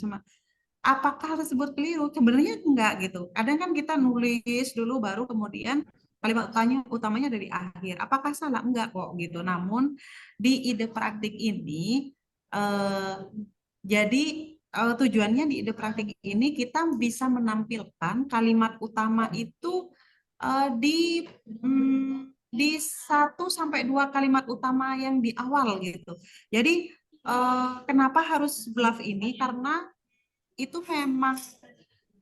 Speaker 4: Apakah tersebut keliru? Sebenarnya enggak gitu. Kadang kan kita nulis dulu baru kemudian kalimat utamanya dari akhir. Apakah salah? Enggak kok gitu. Namun di ide praktik ini jadi tujuannya di ide praktik ini kita bisa menampilkan kalimat utama itu di 1 sampai 2 kalimat utama yang di awal gitu. Jadi kenapa harus bluff ini? Karena itu memang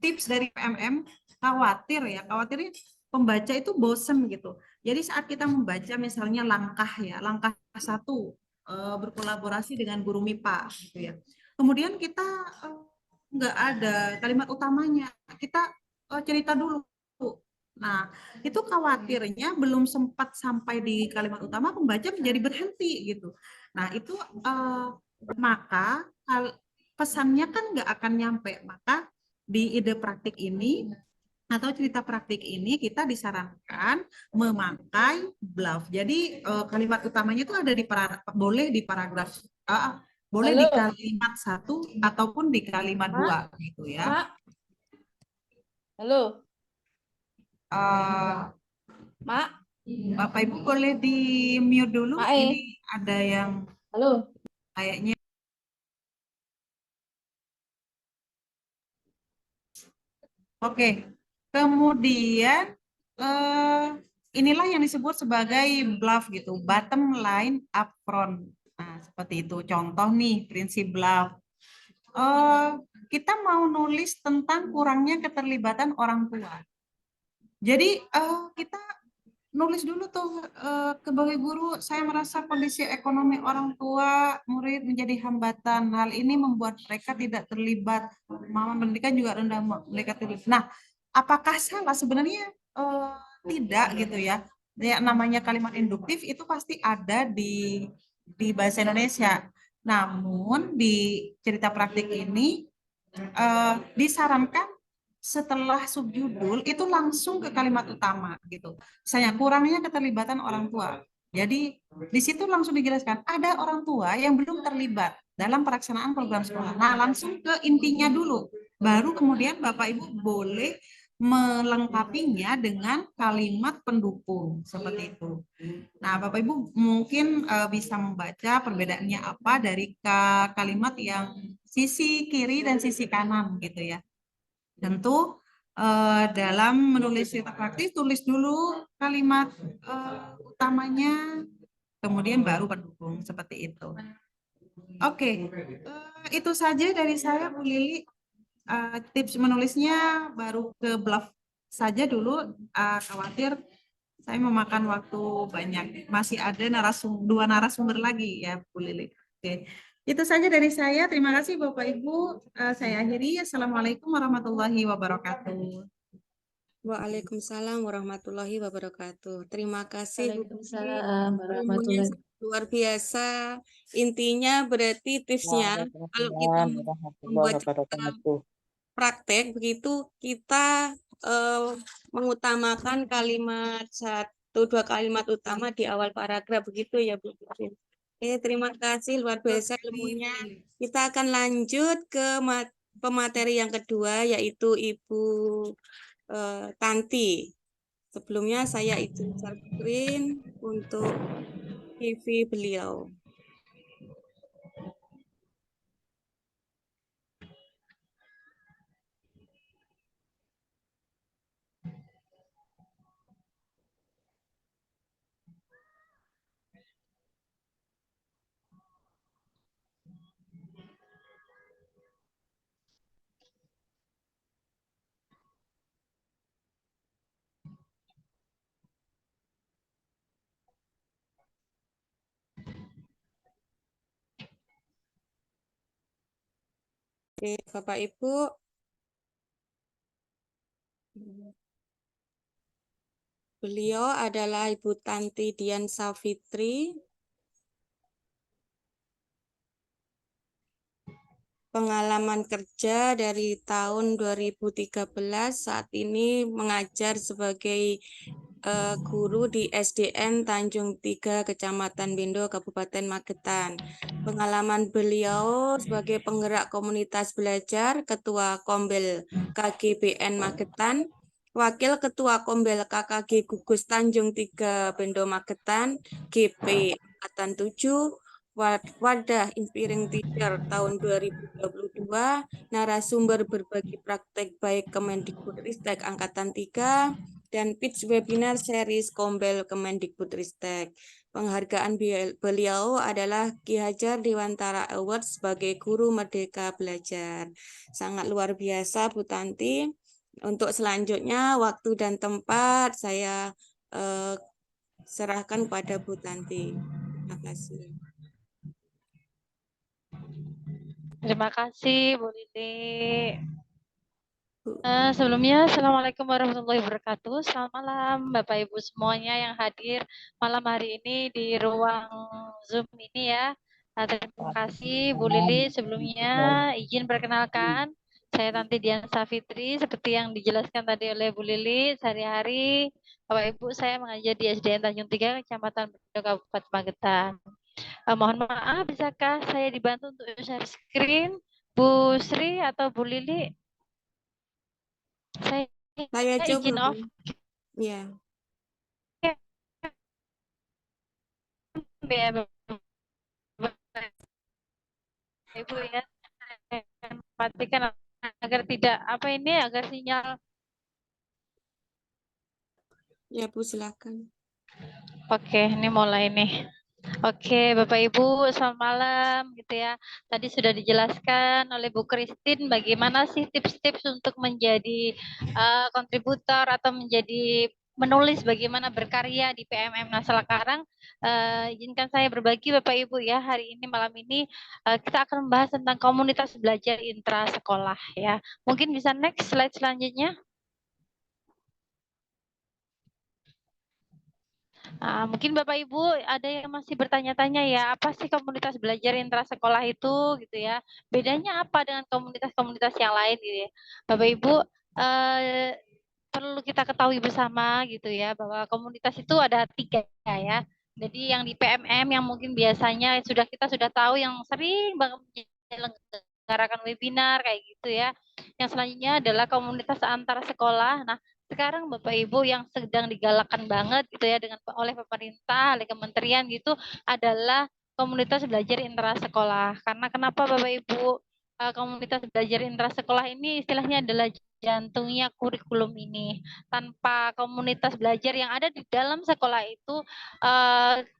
Speaker 4: tips dari PMM, khawatirnya pembaca itu bosen gitu. Jadi saat kita membaca misalnya langkah 1 berkolaborasi dengan guru MIPA gitu ya. Kemudian kita nggak ada kalimat utamanya, kita cerita dulu. Nah, itu khawatirnya belum sempat sampai di kalimat utama, pembaca menjadi berhenti gitu. Nah, itu maka pesannya kan nggak akan nyampe. Maka di ide praktik ini atau cerita praktik ini kita disarankan memakai bluff. Jadi kalimat utamanya itu ada boleh di paragraf boleh di kalimat 1 ataupun di kalimat 2 gitu ya.
Speaker 5: Halo. Mak.
Speaker 4: Bapak Ibu boleh di mute dulu. Ini ada yang
Speaker 5: halo.
Speaker 4: Kayaknya oke. Kemudian inilah yang disebut sebagai bluff gitu, bottom line upfront. Nah, seperti itu. Contoh nih, prinsip bluff. Eh, kita mau nulis tentang kurangnya keterlibatan orang tua. Jadi kita nulis dulu tuh ke Bapak Guru, saya merasa kondisi ekonomi orang tua murid menjadi hambatan. Hal ini membuat mereka tidak terlibat. Kemampuan pendidikan juga rendah, mereka terlibat. Nah, apakah salah? Sebenarnya tidak gitu ya. Ya, namanya kalimat induktif itu pasti ada di bahasa Indonesia. Namun di cerita praktik ini disarankan setelah subjudul itu langsung ke kalimat utama gitu. Misalnya kurangnya keterlibatan orang tua. Jadi di situ langsung dijelaskan ada orang tua yang belum terlibat dalam pelaksanaan program sekolah. Nah, langsung ke intinya dulu. Baru kemudian Bapak Ibu boleh melengkapinya dengan kalimat pendukung seperti itu. Nah, Bapak Ibu mungkin bisa membaca perbedaannya apa dari kalimat yang sisi kiri dan sisi kanan gitu ya. Tentu dalam menulis cerita praktis tulis dulu kalimat utamanya, kemudian baru pendukung seperti itu. Oke, itu saja dari saya Bu Lili. Tips menulisnya baru ke bluff saja dulu. Khawatir saya memakan waktu banyak. Masih ada dua narasumber lagi ya Bu Lili. Oke. Itu saja dari saya. Terima kasih Bapak Ibu. Saya akhiri. Assalamualaikum warahmatullahi wabarakatuh.
Speaker 2: Waalaikumsalam warahmatullahi wabarakatuh. Terima kasih Bu Lili.
Speaker 5: Waalaikumsalam
Speaker 2: Ilmunya
Speaker 5: warahmatullahi
Speaker 2: luar biasa. Intinya berarti tipsnya kalau kita
Speaker 5: warahmatullahi
Speaker 2: membuat
Speaker 5: wabarakatuh.
Speaker 2: praktek begitu kita mengutamakan kalimat dua kalimat utama di awal paragraf begitu ya Bu. Oke, terima kasih luar biasa ilmunya. Kita akan lanjut ke pemateri yang kedua yaitu Ibu Tanti. Sebelumnya saya izin share screen untuk CV beliau. Oke, Bapak Ibu. Beliau adalah Ibu Tanti Dian Savitri. Pengalaman kerja dari tahun 2013 saat ini mengajar sebagai guru di SDN Tanjung 3 Kecamatan Bendo Kabupaten Magetan. Pengalaman beliau sebagai penggerak komunitas belajar, Ketua Kombel KGBN Magetan, Wakil Ketua Kombel KKG Gugus Tanjung 3 Bendo Magetan, GP Angkatan 7, Wadah Inspiring Teacher tahun 2022, narasumber berbagi praktek baik Kemendikbudristek Angkatan 3, dan pitch webinar series Kombel Kemendikbudristek. Penghargaan beliau adalah Ki Hajar Dewantara Award sebagai Guru Merdeka Belajar. Sangat luar biasa Bu Tanti. Untuk selanjutnya waktu dan tempat saya serahkan kepada Bu Tanti. Terima kasih.
Speaker 5: Terima kasih Bu Lili. Sebelumnya, Assalamualaikum warahmatullahi wabarakatuh. Selamat malam Bapak Ibu semuanya yang hadir malam hari ini di ruang Zoom ini ya. Terima kasih Bu Lili. Sebelumnya izin perkenalkan, saya Tanti Dian Savitri. Seperti yang dijelaskan tadi oleh Bu Lili, sehari-hari Bapak Ibu saya mengajar di SDN Tanjung 3 Kecamatan Bendo Kabupaten Magetan. Mohon maaf, bisakah saya dibantu untuk share screen Bu Sri atau Bu Lili? Saya
Speaker 2: coba
Speaker 5: izin off.
Speaker 2: Ya.
Speaker 5: Ibu ya, matikan agar tidak agar sinyal
Speaker 2: Ya Bu, silakan.
Speaker 5: Oke, ini mulai nih. Oke, Bapak Ibu, selamat malam gitu ya. Tadi sudah dijelaskan oleh Bu Christine bagaimana sih tips-tips untuk menjadi kontributor atau menjadi menulis bagaimana berkarya di PMM. Nah, sekarang izinkan saya berbagi Bapak Ibu ya. Hari ini malam ini kita akan membahas tentang komunitas belajar intra sekolah ya. Mungkin bisa next slide selanjutnya. Mungkin Bapak Ibu ada yang masih bertanya-tanya ya, apa sih komunitas belajar intra sekolah itu gitu ya? Bedanya apa dengan komunitas-komunitas yang lain gitu ya? Bapak Ibu eh, perlu kita ketahui bersama gitu ya, bahwa komunitas itu ada 3 ya. Jadi yang di PMM yang mungkin biasanya kita sudah tahu yang sering banget menyelenggarakan webinar kayak gitu ya. Yang selanjutnya adalah komunitas antar sekolah. Nah, sekarang Bapak Ibu yang sedang digalakkan banget gitu ya oleh pemerintah, oleh kementerian gitu adalah komunitas belajar intra sekolah. Karena kenapa Bapak Ibu komunitas belajar intra sekolah ini istilahnya adalah jantungnya kurikulum ini. Tanpa komunitas belajar yang ada di dalam sekolah itu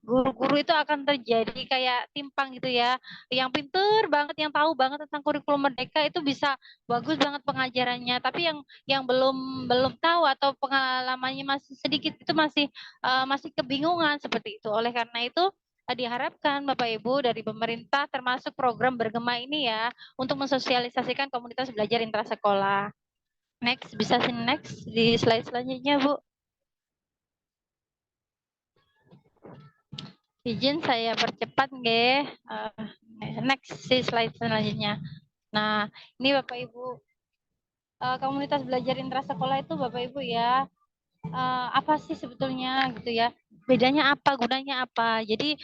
Speaker 5: guru-guru itu akan terjadi kayak timpang gitu ya. Yang pinter banget, yang tahu banget tentang kurikulum Merdeka itu bisa bagus banget pengajarannya, tapi yang belum belum tahu atau pengalamannya masih sedikit itu masih kebingungan seperti itu. Oleh karena itu diharapkan Bapak Ibu dari pemerintah termasuk program Bergema ini ya untuk mensosialisasikan komunitas belajar intra sekolah. Next, bisa next di slide selanjutnya Bu. Izin saya percepat nggih. Next si slide selanjutnya. Nah, ini Bapak Ibu komunitas belajar intra sekolah itu Bapak Ibu ya apa sih sebetulnya gitu ya, bedanya apa, gunanya apa. Jadi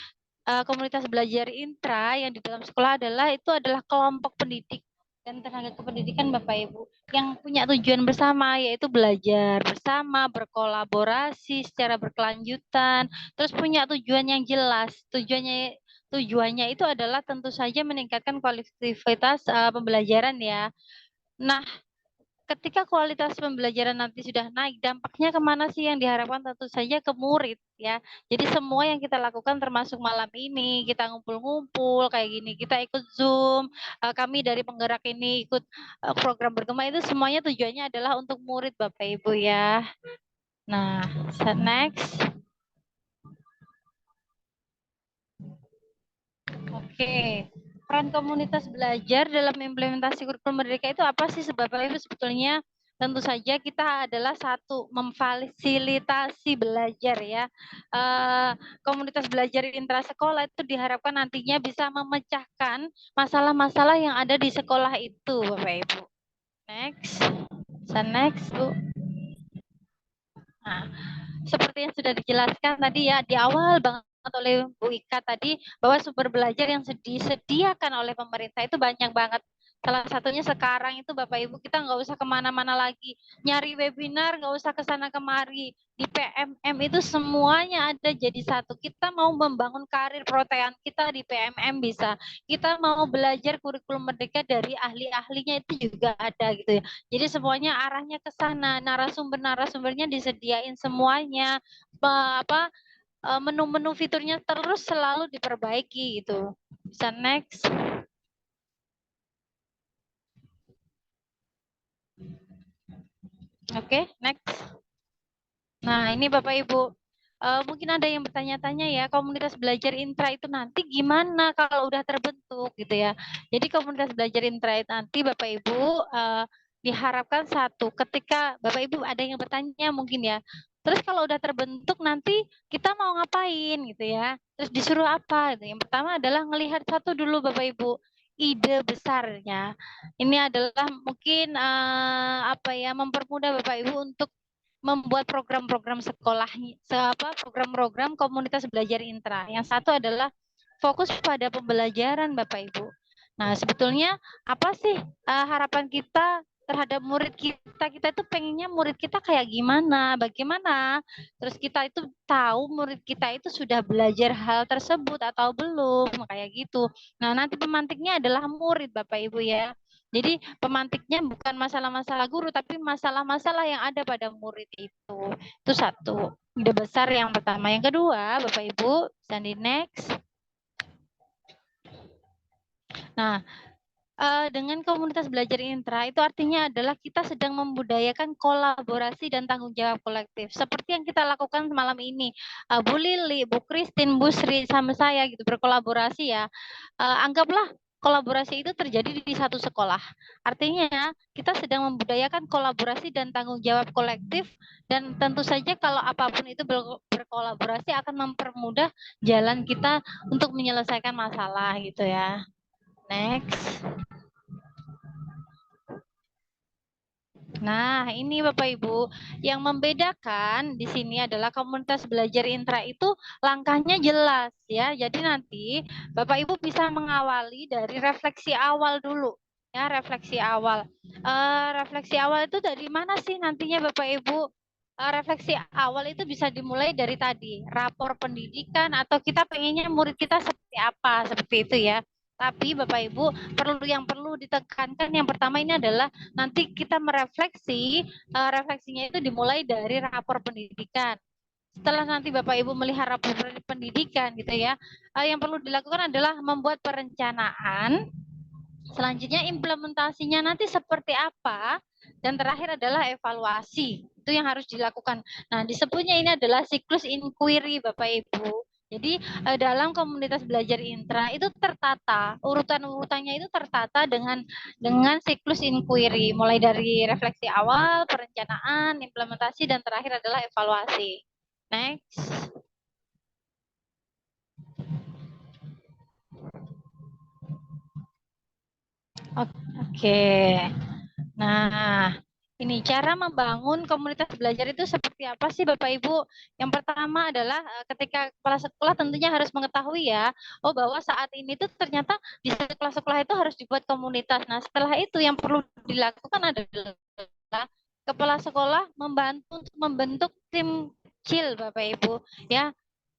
Speaker 5: komunitas belajar intra yang di dalam sekolah adalah kelompok pendidik dan tenaga kependidikan Bapak Ibu yang punya tujuan bersama, yaitu belajar bersama, berkolaborasi secara berkelanjutan, terus punya tujuan yang jelas. Tujuannya itu adalah tentu saja meningkatkan kualitas pembelajaran ya. Nah, ketika kualitas pembelajaran nanti sudah naik, dampaknya kemana sih yang diharapkan? Tentu saja ke murid ya. Jadi semua yang kita lakukan termasuk malam ini, kita ngumpul-ngumpul kayak gini, kita ikut Zoom, kami dari penggerak ini ikut program Bergema, itu semuanya tujuannya adalah untuk murid Bapak Ibu ya. Nah, next. Oke. Peran komunitas belajar dalam implementasi kurikulum Merdeka itu apa sih Bapak Ibu sebetulnya? Tentu saja kita adalah satu, memfasilitasi belajar ya. Komunitas belajar intra sekolah itu diharapkan nantinya bisa memecahkan masalah-masalah yang ada di sekolah itu Bapak Ibu. Next. Next Bu. Nah, seperti yang sudah dijelaskan tadi ya di awal banget oleh Bu Ika tadi, bahwa sumber belajar yang disediakan oleh pemerintah itu banyak banget. Salah satunya sekarang itu Bapak Ibu kita nggak usah kemana-mana lagi nyari webinar, nggak usah kesana kemari. Di PMM itu semuanya ada jadi satu. Kita mau membangun karir protean kita di PMM bisa. Kita mau belajar kurikulum Merdeka dari ahli-ahlinya itu juga ada gitu ya. Jadi semuanya arahnya ke sana. Narasumbernya disediain semuanya. Menu-menu fiturnya terus selalu diperbaiki gitu. Bisa next. Oke, next. Nah, ini Bapak Ibu. Mungkin ada yang bertanya-tanya ya, komunitas belajar intra itu nanti gimana kalau udah terbentuk gitu ya. Jadi komunitas belajar intra itu nanti Bapak Ibu diharapkan satu, ketika Bapak Ibu ada yang bertanya mungkin ya, terus kalau udah terbentuk nanti kita mau ngapain gitu ya, terus disuruh apa gitu. Yang pertama adalah ngelihat satu dulu Bapak Ibu, ide besarnya. Ini adalah mungkin mempermudah Bapak Ibu untuk membuat program-program sekolah, program-program komunitas belajar intra. Yang satu adalah fokus pada pembelajaran Bapak Ibu. Nah, sebetulnya apa sih harapan kita terhadap murid kita? Kita itu pengennya murid kita kayak gimana, bagaimana? Terus kita itu tahu murid kita itu sudah belajar hal tersebut atau belum, kayak gitu. Nah, nanti pemantiknya adalah murid Bapak Ibu ya. Jadi pemantiknya bukan masalah-masalah guru, tapi masalah-masalah yang ada pada murid itu. Itu satu. Ide besar yang pertama. Yang kedua, Bapak Ibu, Sandi next. Nah, dengan komunitas belajar intra itu artinya adalah kita sedang membudayakan kolaborasi dan tanggung jawab kolektif. Seperti yang kita lakukan malam ini. Bu Lili, Bu Christine, Bu Sri sama saya gitu berkolaborasi ya. Anggaplah kolaborasi itu terjadi di satu sekolah. Artinya kita sedang membudayakan kolaborasi dan tanggung jawab kolektif, dan tentu saja kalau apapun itu berkolaborasi akan mempermudah jalan kita untuk menyelesaikan masalah gitu ya. Next. Nah, ini Bapak Ibu, yang membedakan di sini adalah komunitas belajar intra itu langkahnya jelas ya. Jadi nanti Bapak Ibu bisa mengawali dari refleksi awal dulu. Ya, refleksi awal. Refleksi awal itu dari mana sih nantinya Bapak Ibu? Refleksi awal itu bisa dimulai dari tadi, rapor pendidikan atau kita pengennya murid kita seperti apa, seperti itu ya. Tapi Bapak Ibu, perlu ditekankan yang pertama ini adalah nanti kita merefleksi, refleksinya itu dimulai dari rapor pendidikan. Setelah nanti Bapak Ibu melihat rapor pendidikan gitu ya, yang perlu dilakukan adalah membuat perencanaan. Selanjutnya implementasinya nanti seperti apa, dan terakhir adalah evaluasi. Itu yang harus dilakukan. Nah, disebutnya ini adalah siklus inquiry Bapak Ibu. Jadi dalam komunitas belajar intra itu tertata, urutan-urutannya itu tertata dengan siklus inquiry, mulai dari refleksi awal, perencanaan, implementasi, dan terakhir adalah evaluasi. Next. Oke. Nah, ini cara membangun komunitas belajar itu seperti apa sih Bapak Ibu? Yang pertama adalah ketika kepala sekolah tentunya harus mengetahui ya, bahwa saat ini tuh ternyata di sekolah-sekolah itu harus dibuat komunitas. Nah, setelah itu yang perlu dilakukan adalah kepala sekolah membantu untuk membentuk tim kecil Bapak Ibu ya.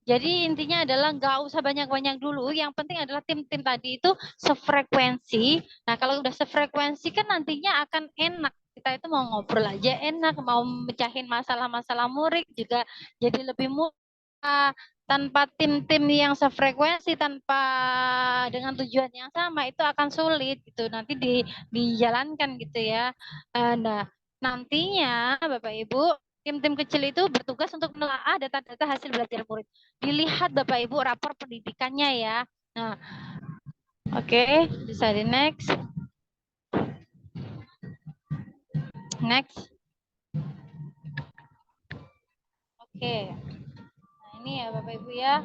Speaker 5: Jadi intinya adalah nggak usah banyak-banyak dulu. Yang penting adalah tim-tim tadi itu sefrekuensi. Nah, kalau udah sefrekuensi kan nantinya akan enak. Kita itu mau ngobrol aja enak, mau mecahin masalah-masalah murid juga jadi lebih mudah. Tanpa tim-tim yang sefrekuensi, tanpa dengan tujuan yang sama, itu akan sulit gitu. Nanti dijalankan gitu ya. Nah, nantinya Bapak Ibu, tim-tim kecil itu bertugas untuk menelaah data-data hasil belajar murid. Dilihat Bapak Ibu rapor pendidikannya ya. Nah, oke, bisa di next. Next. Oke. Nah, ini ya Bapak Ibu ya.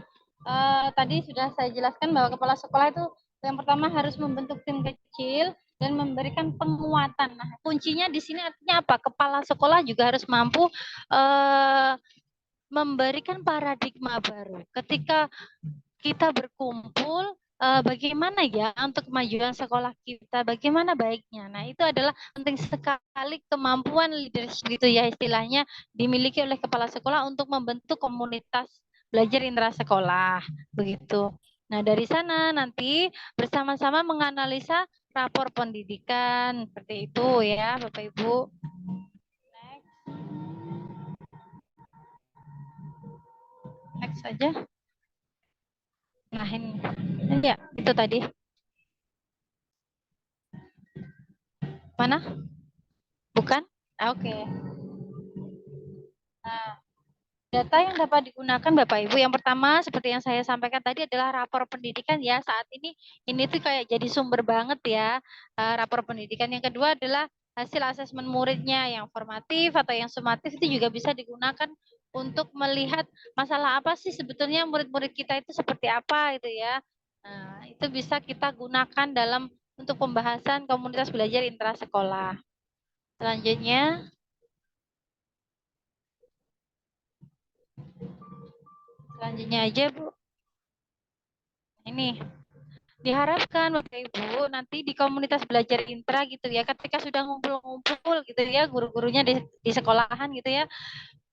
Speaker 5: Tadi sudah saya jelaskan bahwa kepala sekolah itu yang pertama harus membentuk tim kecil dan memberikan penguatan. Nah, kuncinya di sini artinya apa? Kepala sekolah juga harus mampu memberikan paradigma baru. Ketika kita berkumpul, bagaimana ya untuk kemajuan sekolah kita, bagaimana baiknya. Nah, itu adalah penting sekali kemampuan leadership gitu ya istilahnya dimiliki oleh kepala sekolah untuk membentuk komunitas belajar intra sekolah begitu. Nah, dari sana nanti bersama-sama menganalisa rapor pendidikan seperti itu ya, Bapak Ibu. Next saja. Nah, ini ya, itu tadi. Mana? Bukan? Oke. Nah, data yang dapat digunakan Bapak Ibu, yang pertama seperti yang saya sampaikan tadi adalah rapor pendidikan ya. Saat ini tuh kayak jadi sumber banget ya, rapor pendidikan. Yang kedua adalah hasil asesmen muridnya yang formatif atau yang sumatif, itu juga bisa digunakan untuk melihat masalah apa sih sebetulnya murid-murid kita itu seperti apa itu ya. Nah, itu bisa kita gunakan dalam untuk pembahasan komunitas belajar intra sekolah. Selanjutnya, aja Bu. Ini diharapkan Bapak Ibu nanti di komunitas belajar intra gitu ya, ketika sudah ngumpul-ngumpul gitu ya, guru-gurunya di sekolahan gitu ya,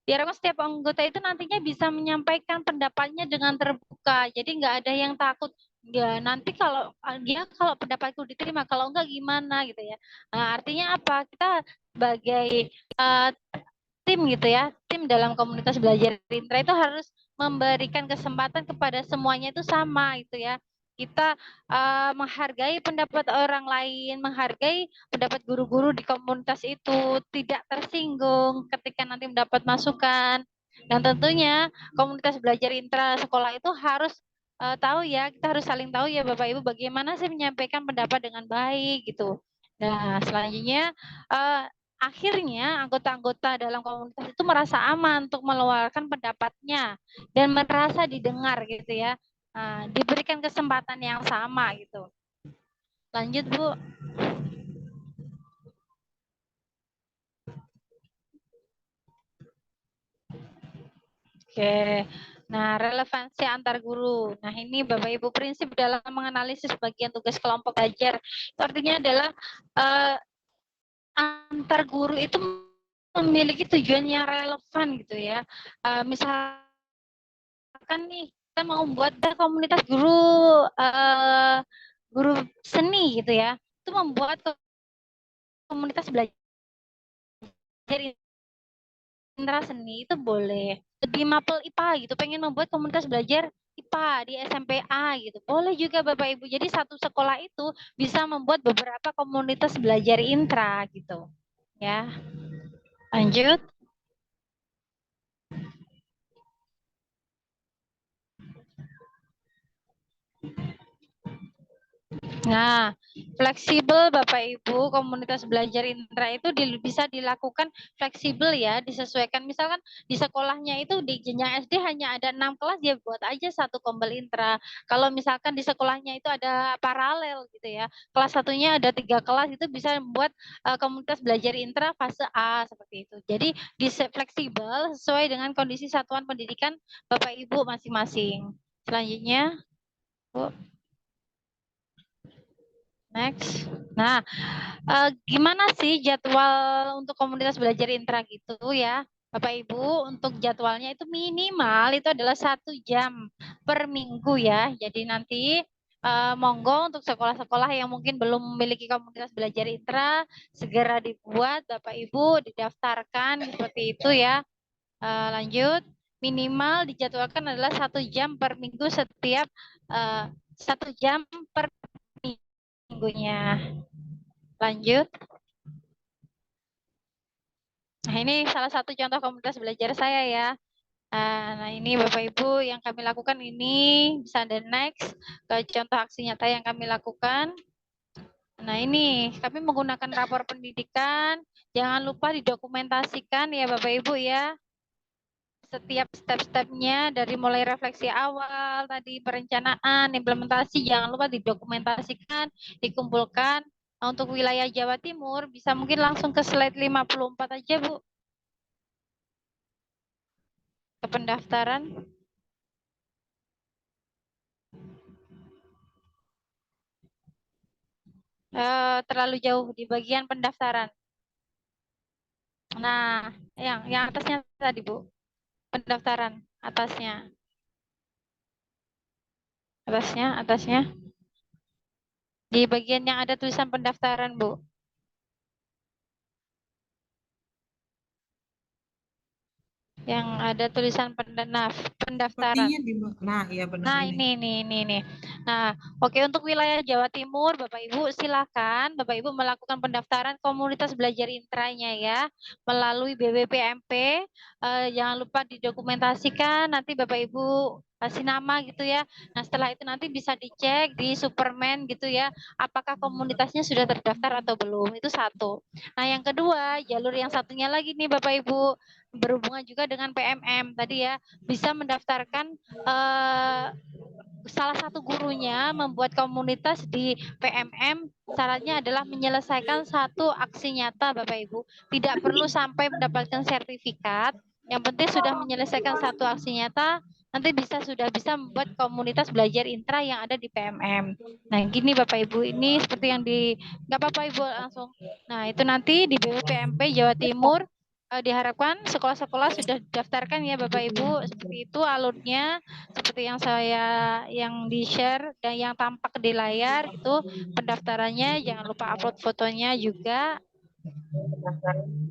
Speaker 5: diharapkan setiap anggota itu nantinya bisa menyampaikan pendapatnya dengan terbuka. Jadi nggak ada yang takut, Ya, nanti kalau dia kalau pendapatku diterima, kalau enggak gimana gitu ya. Nah, artinya apa? Kita sebagai tim gitu ya, tim dalam komunitas belajar Intra itu harus memberikan kesempatan kepada semuanya itu sama gitu ya. Kita menghargai pendapat orang lain, menghargai pendapat guru-guru di komunitas itu, tidak tersinggung ketika nanti mendapat masukan. Dan tentunya komunitas belajar Intra sekolah itu harus tahu ya, kita harus saling tahu ya Bapak Ibu bagaimana sih menyampaikan pendapat dengan baik gitu. Nah, selanjutnya akhirnya anggota-anggota dalam komunitas itu merasa aman untuk meluarkan pendapatnya dan merasa didengar gitu ya. Diberikan kesempatan yang sama gitu. Lanjut Bu. Oke. Nah, relevansi antar guru. Nah, ini Bapak Ibu prinsip dalam menganalisis bagian tugas kelompok belajar. Itu artinya adalah antar guru itu memiliki tujuan yang relevan gitu ya. Misalkan nih kita mau membuat komunitas guru seni gitu ya. Itu membuat komunitas belajar Intra seni itu boleh. Di Mapel IPA gitu, pengen membuat komunitas belajar IPA di SMPA gitu. Boleh juga Bapak Ibu. Jadi satu sekolah itu bisa membuat beberapa komunitas belajar Intra gitu. Ya. Lanjut. Nah, fleksibel Bapak Ibu, komunitas belajar Intra itu bisa dilakukan fleksibel ya, disesuaikan. Misalkan di sekolahnya itu di jenjang SD hanya ada 6 kelas, ya buat aja satu kombel Intra. Kalau misalkan di sekolahnya itu ada paralel gitu ya, kelas satunya ada 3 kelas, itu bisa membuat komunitas belajar Intra fase A seperti itu. Jadi fleksibel sesuai dengan kondisi satuan pendidikan Bapak Ibu masing-masing. Selanjutnya, Bu. Next. Nah, gimana sih jadwal untuk komunitas belajar Intra gitu ya, Bapak Ibu? Untuk jadwalnya itu minimal itu adalah 1 jam per minggu ya. Jadi nanti monggo untuk sekolah-sekolah yang mungkin belum memiliki komunitas belajar Intra, segera dibuat Bapak Ibu, didaftarkan seperti itu ya. Lanjut, minimal dijadwalkan adalah 1 jam per minggu setiap 1 jam per minggunya. Lanjut. Nah, ini salah satu contoh komunitas belajar saya ya. Nah, ini Bapak Ibu yang kami lakukan ini bisa Anda next ke contoh aksi nyata yang kami lakukan. Nah, ini kami menggunakan rapor pendidikan. Jangan lupa didokumentasikan ya Bapak Ibu ya. Setiap step-stepnya dari mulai refleksi awal, tadi perencanaan, implementasi, jangan lupa didokumentasikan, dikumpulkan. Nah, untuk wilayah Jawa Timur, bisa mungkin langsung ke slide 54 aja Bu. Ke pendaftaran. Terlalu jauh di bagian pendaftaran. Nah, yang atasnya tadi Bu. Pendaftaran atasnya. Atasnya. Di bagian yang ada tulisan pendaftaran, Bu. Yang ada tulisan pendaftaran.
Speaker 4: Nah, iya benar
Speaker 5: Nah,
Speaker 4: ini.
Speaker 5: ini. Nah, oke, untuk wilayah Jawa Timur, Bapak Ibu silakan Bapak Ibu melakukan pendaftaran komunitas belajar intranya ya melalui BWPMP. Jangan lupa didokumentasikan, nanti Bapak Ibu kasih nama gitu ya. Nah, setelah itu nanti bisa dicek di Superman gitu ya, apakah komunitasnya sudah terdaftar atau belum. Itu satu. Nah, yang kedua, jalur yang satunya lagi nih Bapak Ibu, berhubungan juga dengan PMM tadi ya, bisa mendaftarkan salah satu gurunya membuat komunitas di PMM. Syaratnya adalah menyelesaikan satu aksi nyata Bapak Ibu. Tidak perlu sampai mendapatkan sertifikat, yang penting sudah menyelesaikan satu aksi nyata, nanti sudah bisa membuat komunitas belajar intra yang ada di PMM. Nah, gini Bapak Ibu, ini seperti yang nggak apa-apa Ibu langsung. Nah, itu nanti di BPMP Jawa Timur diharapkan sekolah-sekolah sudah daftarkan ya Bapak Ibu, seperti itu alurnya, seperti yang di-share dan yang tampak di layar itu pendaftarannya. Jangan lupa upload fotonya juga.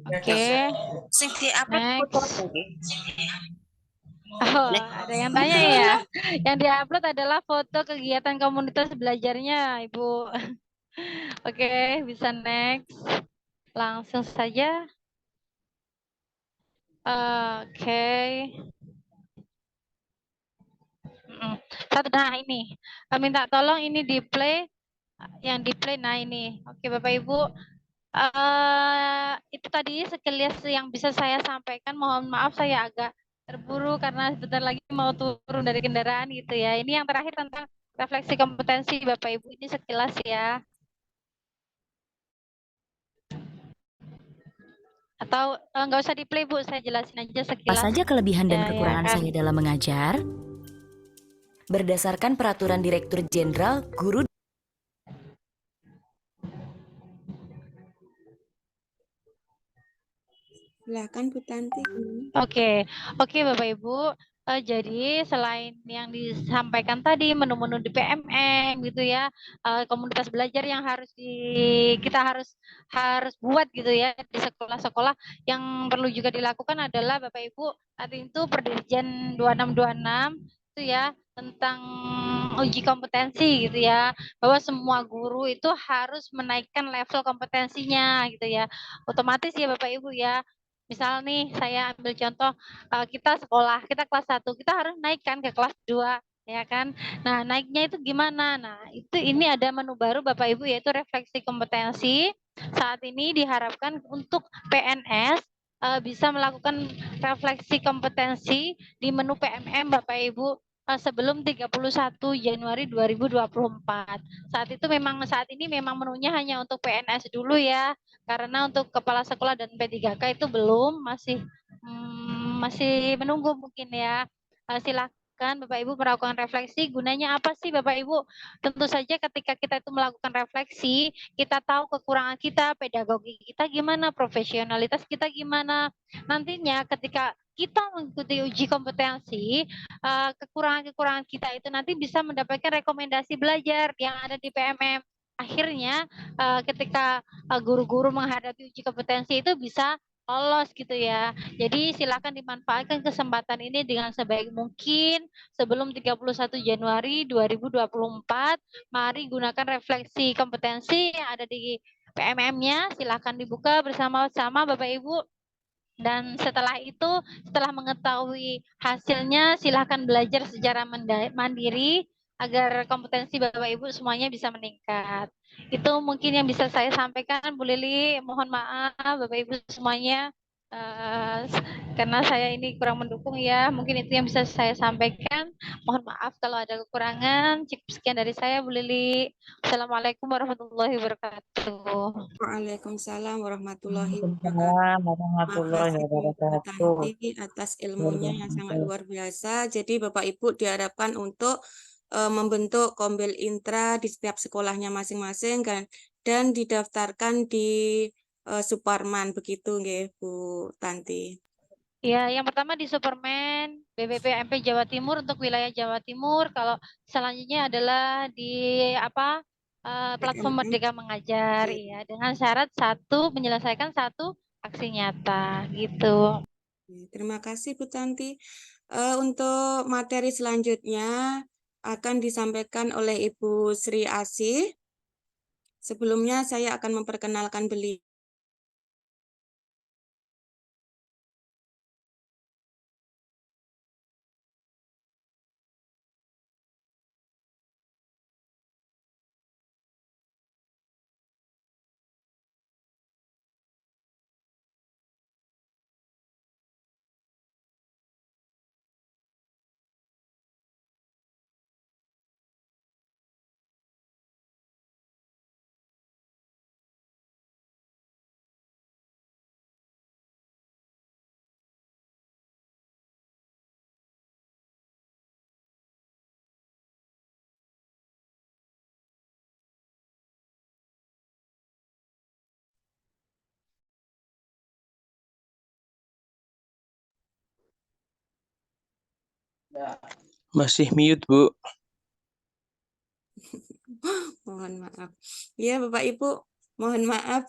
Speaker 5: Oke,
Speaker 2: Sing di-upload foto
Speaker 5: next.
Speaker 2: nggih.
Speaker 5: Oh, ada yang tanya ya. Yang diupload adalah foto kegiatan komunitas belajarnya, Ibu. Oke, bisa next. Langsung saja. Oke. Nah ini, minta tolong ini di play, yang di play. Nah ini, oke Bapak Ibu, itu tadi sekilas yang bisa saya sampaikan. Mohon maaf saya agak terburu karena sebentar lagi mau turun dari kendaraan gitu ya. Ini yang terakhir tentang refleksi kompetensi Bapak Ibu, ini sekilas ya. Atau nggak usah di play Bu, saya jelasin aja
Speaker 6: Apa
Speaker 5: sekilas.
Speaker 6: saja kelebihan dan
Speaker 5: Ya,
Speaker 6: kekurangan
Speaker 5: kan.
Speaker 6: saya dalam mengajar? Berdasarkan Peraturan Direktur Jenderal Guru.
Speaker 2: Silakan Bu Tanti.
Speaker 5: Oke, Bapak Ibu. Jadi selain yang disampaikan tadi menu-menu di PMM gitu ya, komunitas belajar yang kita harus buat gitu ya di sekolah-sekolah, yang perlu juga dilakukan adalah Bapak Ibu, saat itu Perdirjen 2626 itu ya tentang uji kompetensi gitu ya, bahwa semua guru itu harus menaikkan level kompetensinya gitu ya. Otomatis ya Bapak Ibu ya. Misal nih saya ambil contoh, kita sekolah, kita kelas 1, kita harus naikkan ke kelas 2 ya kan. Nah, naiknya itu gimana? Nah, ini ada menu baru Bapak Ibu, yaitu refleksi kompetensi. Saat ini diharapkan untuk PNS bisa melakukan refleksi kompetensi di menu PMM Bapak Ibu sebelum 31 Januari 2024. Saat ini memang menunya hanya untuk PNS dulu ya. Karena untuk kepala sekolah dan P3K itu belum, masih menunggu mungkin ya. Silakan Bapak Ibu melakukan refleksi. Gunanya apa sih Bapak Ibu? Tentu saja ketika kita itu melakukan refleksi, kita tahu kekurangan kita, pedagogi kita gimana, profesionalitas kita gimana. Nantinya ketika kita mengikuti uji kompetensi, kekurangan-kekurangan kita itu nanti bisa mendapatkan rekomendasi belajar yang ada di PMM. Akhirnya ketika guru-guru menghadapi uji kompetensi itu bisa lolos gitu ya. Jadi silakan dimanfaatkan kesempatan ini dengan sebaik mungkin sebelum 31 Januari 2024. Mari gunakan refleksi kompetensi yang ada di PMM-nya. Silakan dibuka bersama-sama Bapak Ibu. Dan setelah itu, setelah mengetahui hasilnya, silakan belajar secara mandiri agar kompetensi Bapak Ibu semuanya bisa meningkat. Itu mungkin yang bisa saya sampaikan, Bu Lili. Mohon maaf Bapak Ibu semuanya, karena saya ini kurang mendukung ya. Mungkin itu yang bisa saya sampaikan. Mohon maaf kalau ada kekurangan. Cukup sekian dari saya, Bu Lili. Assalamualaikum warahmatullahi wabarakatuh.
Speaker 2: Waalaikumsalam warahmatullahi wabarakatuh.
Speaker 7: Waalaikumsalam warahmatullahi
Speaker 2: Makasih Bu
Speaker 7: wabarakatuh.
Speaker 2: Tanti atas ilmunya yang sangat luar biasa. Jadi Bapak Ibu diharapkan untuk membentuk kombel intra di setiap sekolahnya masing-masing kan, dan didaftarkan di Suparman, begitu nggih Bu Tanti.
Speaker 5: Ya, yang pertama di Superman BBPMP Jawa Timur untuk wilayah Jawa Timur. Kalau selanjutnya adalah di platform
Speaker 2: PMM.
Speaker 5: Merdeka Mengajar,
Speaker 2: Oke.
Speaker 5: ya, dengan syarat menyelesaikan satu aksi nyata gitu.
Speaker 2: Terima kasih Bu Tanti. Untuk materi selanjutnya akan disampaikan oleh Ibu Sri Asih. Sebelumnya saya akan memperkenalkan beliau.
Speaker 8: Masih mute, Bu.
Speaker 2: Mohon maaf. Ya, Bapak Ibu, mohon maaf.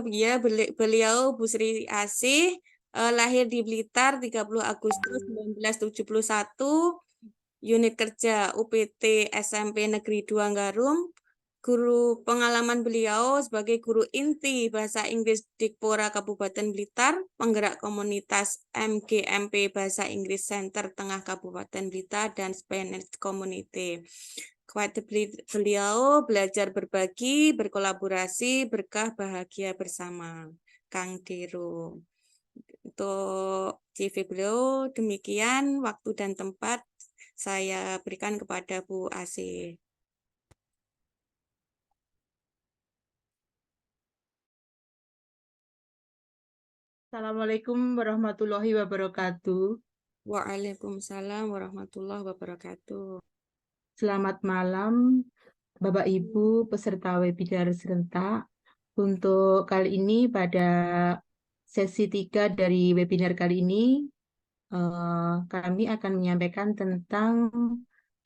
Speaker 2: Ya, beliau Bu Sri Asih lahir di Blitar 30 Agustus 1971, unit kerja UPT SMP Negeri 2 Garum. Guru pengalaman beliau sebagai guru inti Bahasa Inggris Dikpora Kabupaten Blitar, penggerak komunitas MGMP Bahasa Inggris Center Tengah Kabupaten Blitar, dan Spanish Community. Kepada beliau belajar berbagi, berkolaborasi, berkah bahagia bersama. Kang Deru. Untuk CV beliau demikian, waktu dan tempat saya berikan kepada Bu Asih.
Speaker 9: Assalamualaikum warahmatullahi wabarakatuh.
Speaker 2: Waalaikumsalam warahmatullahi wabarakatuh.
Speaker 9: Selamat malam, Bapak Ibu peserta webinar serentak. Untuk kali ini pada sesi 3 dari webinar kali ini, kami akan menyampaikan tentang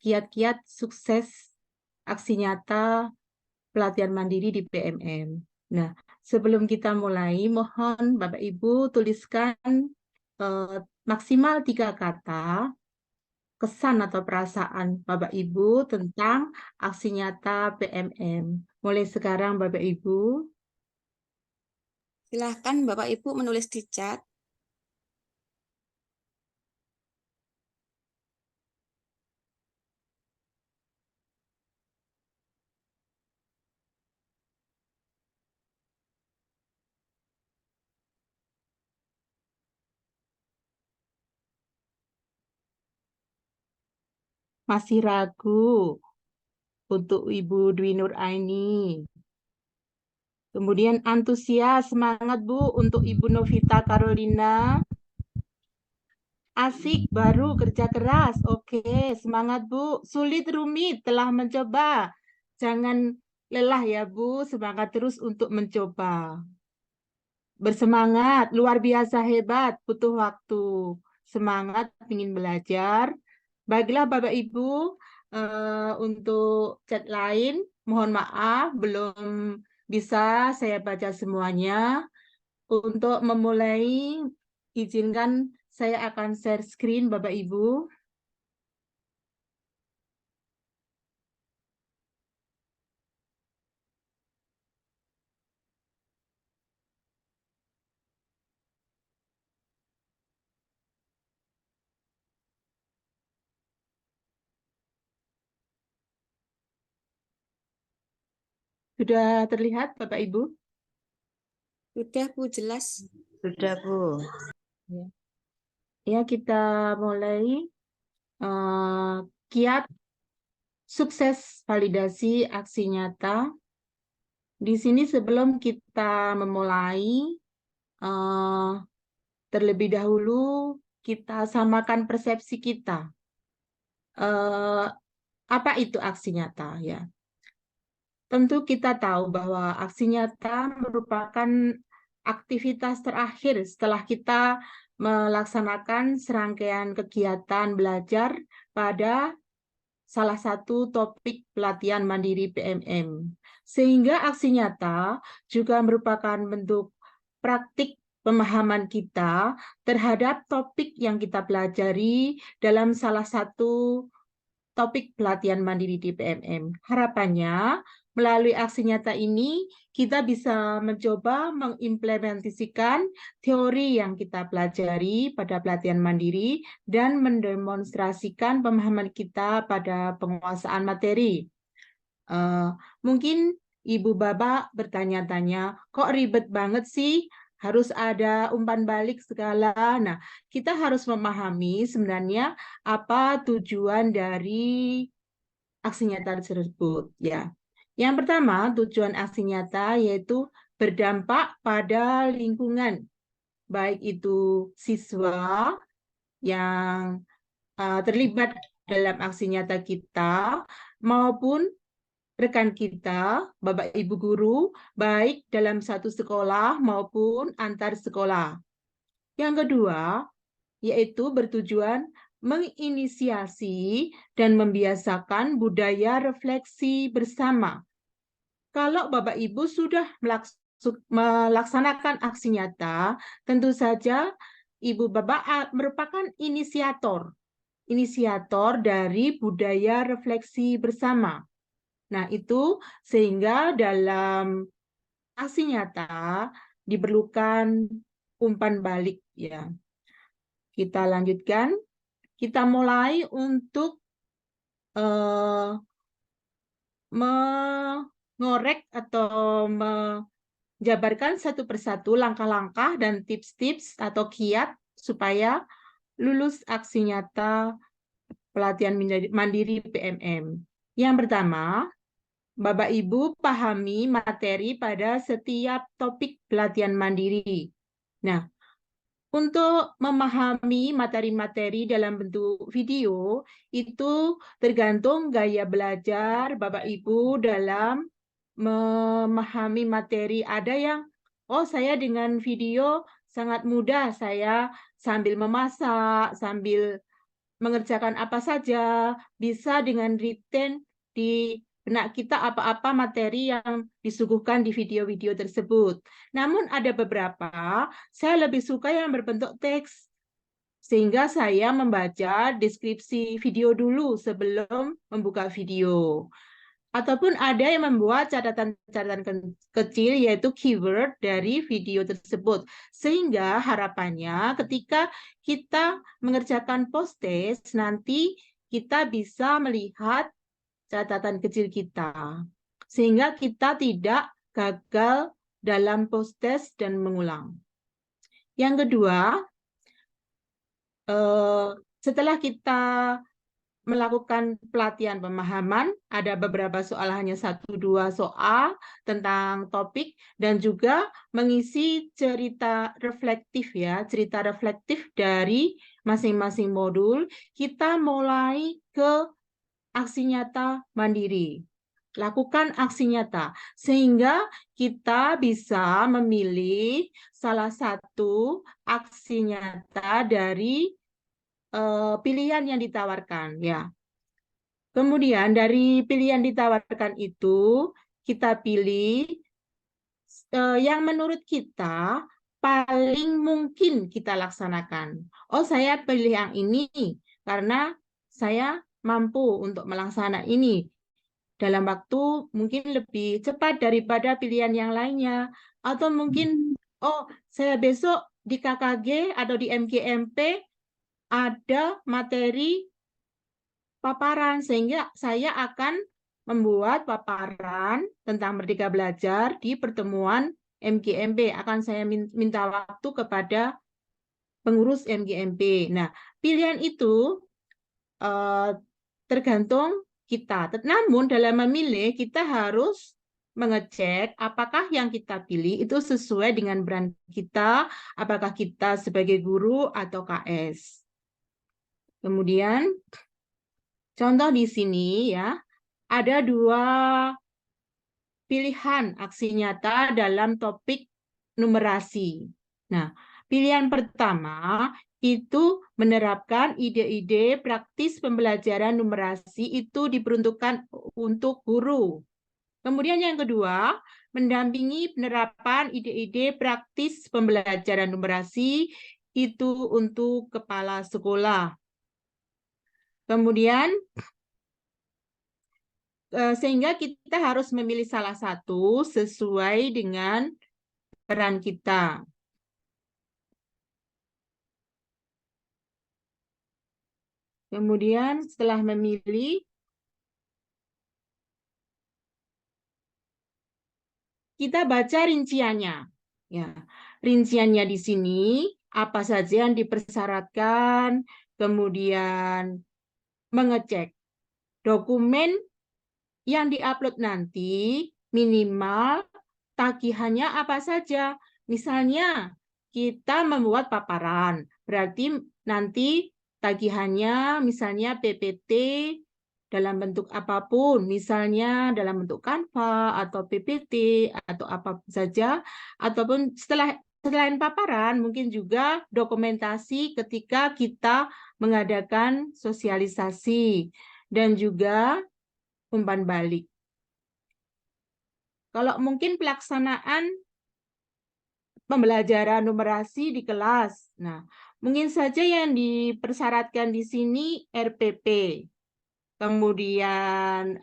Speaker 9: kiat-kiat sukses aksi nyata pelatihan mandiri di PMM. Nah, sebelum kita mulai, mohon Bapak Ibu tuliskan maksimal 3 kata kesan atau perasaan Bapak Ibu tentang aksi nyata PMM. Mulai sekarang Bapak Ibu.
Speaker 2: Silahkan Bapak Ibu menulis di chat.
Speaker 9: Masih ragu untuk Ibu Dwi Nur Aini. Kemudian antusias, semangat Bu untuk Ibu Novita Carolina. Asik, baru, kerja keras. Oke, semangat Bu. Sulit, rumit, telah mencoba. Jangan lelah ya Bu, semangat terus untuk mencoba. Bersemangat, luar biasa hebat, butuh waktu. Semangat, ingin belajar. Baiklah Bapak Ibu, untuk chat lain, mohon maaf, belum bisa saya baca semuanya. Untuk memulai, izinkan saya akan share screen Bapak Ibu. Sudah terlihat Bapak Ibu?
Speaker 2: Sudah Bu, jelas.
Speaker 7: Sudah, Bu.
Speaker 9: Ya, kita mulai kiat sukses validasi aksi nyata. Di sini sebelum kita memulai, terlebih dahulu kita samakan persepsi kita. Apa itu aksi nyata? Ya, tentu kita tahu bahwa aksi nyata merupakan aktivitas terakhir setelah kita melaksanakan serangkaian kegiatan belajar pada salah satu topik pelatihan mandiri PMM. Sehingga aksi nyata juga merupakan bentuk praktik pemahaman kita terhadap topik yang kita pelajari dalam salah satu topik pelatihan mandiri di PMM. Harapannya, melalui aksi nyata ini, kita bisa mencoba mengimplementasikan teori yang kita pelajari pada pelatihan mandiri dan mendemonstrasikan pemahaman kita pada penguasaan materi. Mungkin Ibu Baba bertanya-tanya, kok ribet banget sih? Harus ada umpan balik segala. Nah, kita harus memahami sebenarnya apa tujuan dari aksi nyata tersebut. Ya, yang pertama tujuan aksi nyata yaitu berdampak pada lingkungan, baik itu siswa yang terlibat dalam aksi nyata kita maupun rekan kita, Bapak Ibu guru, baik dalam satu sekolah maupun antar sekolah. Yang kedua, yaitu bertujuan menginisiasi dan membiasakan budaya refleksi bersama. Kalau Bapak Ibu sudah melaksanakan aksi nyata, tentu saja Ibu Bapak merupakan inisiator dari budaya refleksi bersama. Nah, itu sehingga dalam aksi nyata diperlukan umpan balik ya. Kita lanjutkan. Kita mulai untuk mengorek atau menjabarkan satu persatu langkah-langkah dan tips-tips atau kiat supaya lulus aksi nyata pelatihan mandiri PMM. Yang pertama, Bapak Ibu pahami materi pada setiap topik pelatihan mandiri. Nah, untuk memahami materi-materi dalam bentuk video, itu tergantung gaya belajar Bapak Ibu dalam memahami materi. Ada yang, oh saya dengan video sangat mudah, saya sambil memasak, sambil mengerjakan apa saja, bisa dengan retain di benak kita apa-apa materi yang disuguhkan di video-video tersebut. Namun ada beberapa, saya lebih suka yang berbentuk teks, sehingga saya membaca deskripsi video dulu sebelum membuka video. Ataupun ada yang membuat catatan-catatan kecil, yaitu keyword dari video tersebut. Sehingga harapannya ketika kita mengerjakan post-test, nanti kita bisa melihat catatan kecil kita. Sehingga kita tidak gagal dalam post-test dan mengulang. Yang kedua, setelah kita melakukan pelatihan pemahaman, ada beberapa soal, hanya 1-2 soal tentang topik, dan juga mengisi cerita reflektif ya, cerita reflektif dari masing-masing modul. Kita mulai ke aksi nyata mandiri. Lakukan aksi nyata, sehingga kita bisa memilih salah satu aksi nyata dari pilihan yang ditawarkan ya. Kemudian dari pilihan ditawarkan itu kita pilih yang menurut kita paling mungkin kita laksanakan. Oh, saya pilih yang ini karena saya mampu untuk melaksanakan ini dalam waktu mungkin lebih cepat daripada pilihan yang lainnya. Atau mungkin, oh saya besok di KKG atau di MGMP ada materi paparan, sehingga saya akan membuat paparan tentang Merdeka Belajar di pertemuan MGMP. Akan saya minta waktu kepada pengurus MGMP. Nah, pilihan itu tergantung kita. Namun dalam memilih kita harus mengecek apakah yang kita pilih itu sesuai dengan brand kita, apakah kita sebagai guru atau KS. Kemudian contoh di sini ya, ada 2 pilihan aksi nyata dalam topik numerasi. Nah, pilihan pertama itu menerapkan ide-ide praktis pembelajaran numerasi, itu diperuntukkan untuk guru. Kemudian yang kedua, mendampingi penerapan ide-ide praktis pembelajaran numerasi, itu untuk kepala sekolah. Kemudian sehingga kita harus memilih salah satu sesuai dengan peran kita. Kemudian setelah memilih, kita baca rinciannya. Ya, rinciannya di sini apa saja yang dipersyaratkan, kemudian mengecek dokumen yang diupload nanti minimal tagihannya apa saja. Misalnya kita membuat paparan, berarti nanti tagihannya misalnya PPT dalam bentuk apapun, misalnya dalam bentuk Canva atau PPT atau apa saja, ataupun setelah Selain paparan, mungkin juga dokumentasi ketika kita mengadakan sosialisasi dan juga umpan balik. Kalau mungkin pelaksanaan pembelajaran numerasi di kelas. Nah, mungkin saja yang dipersyaratkan di sini RPP. Kemudian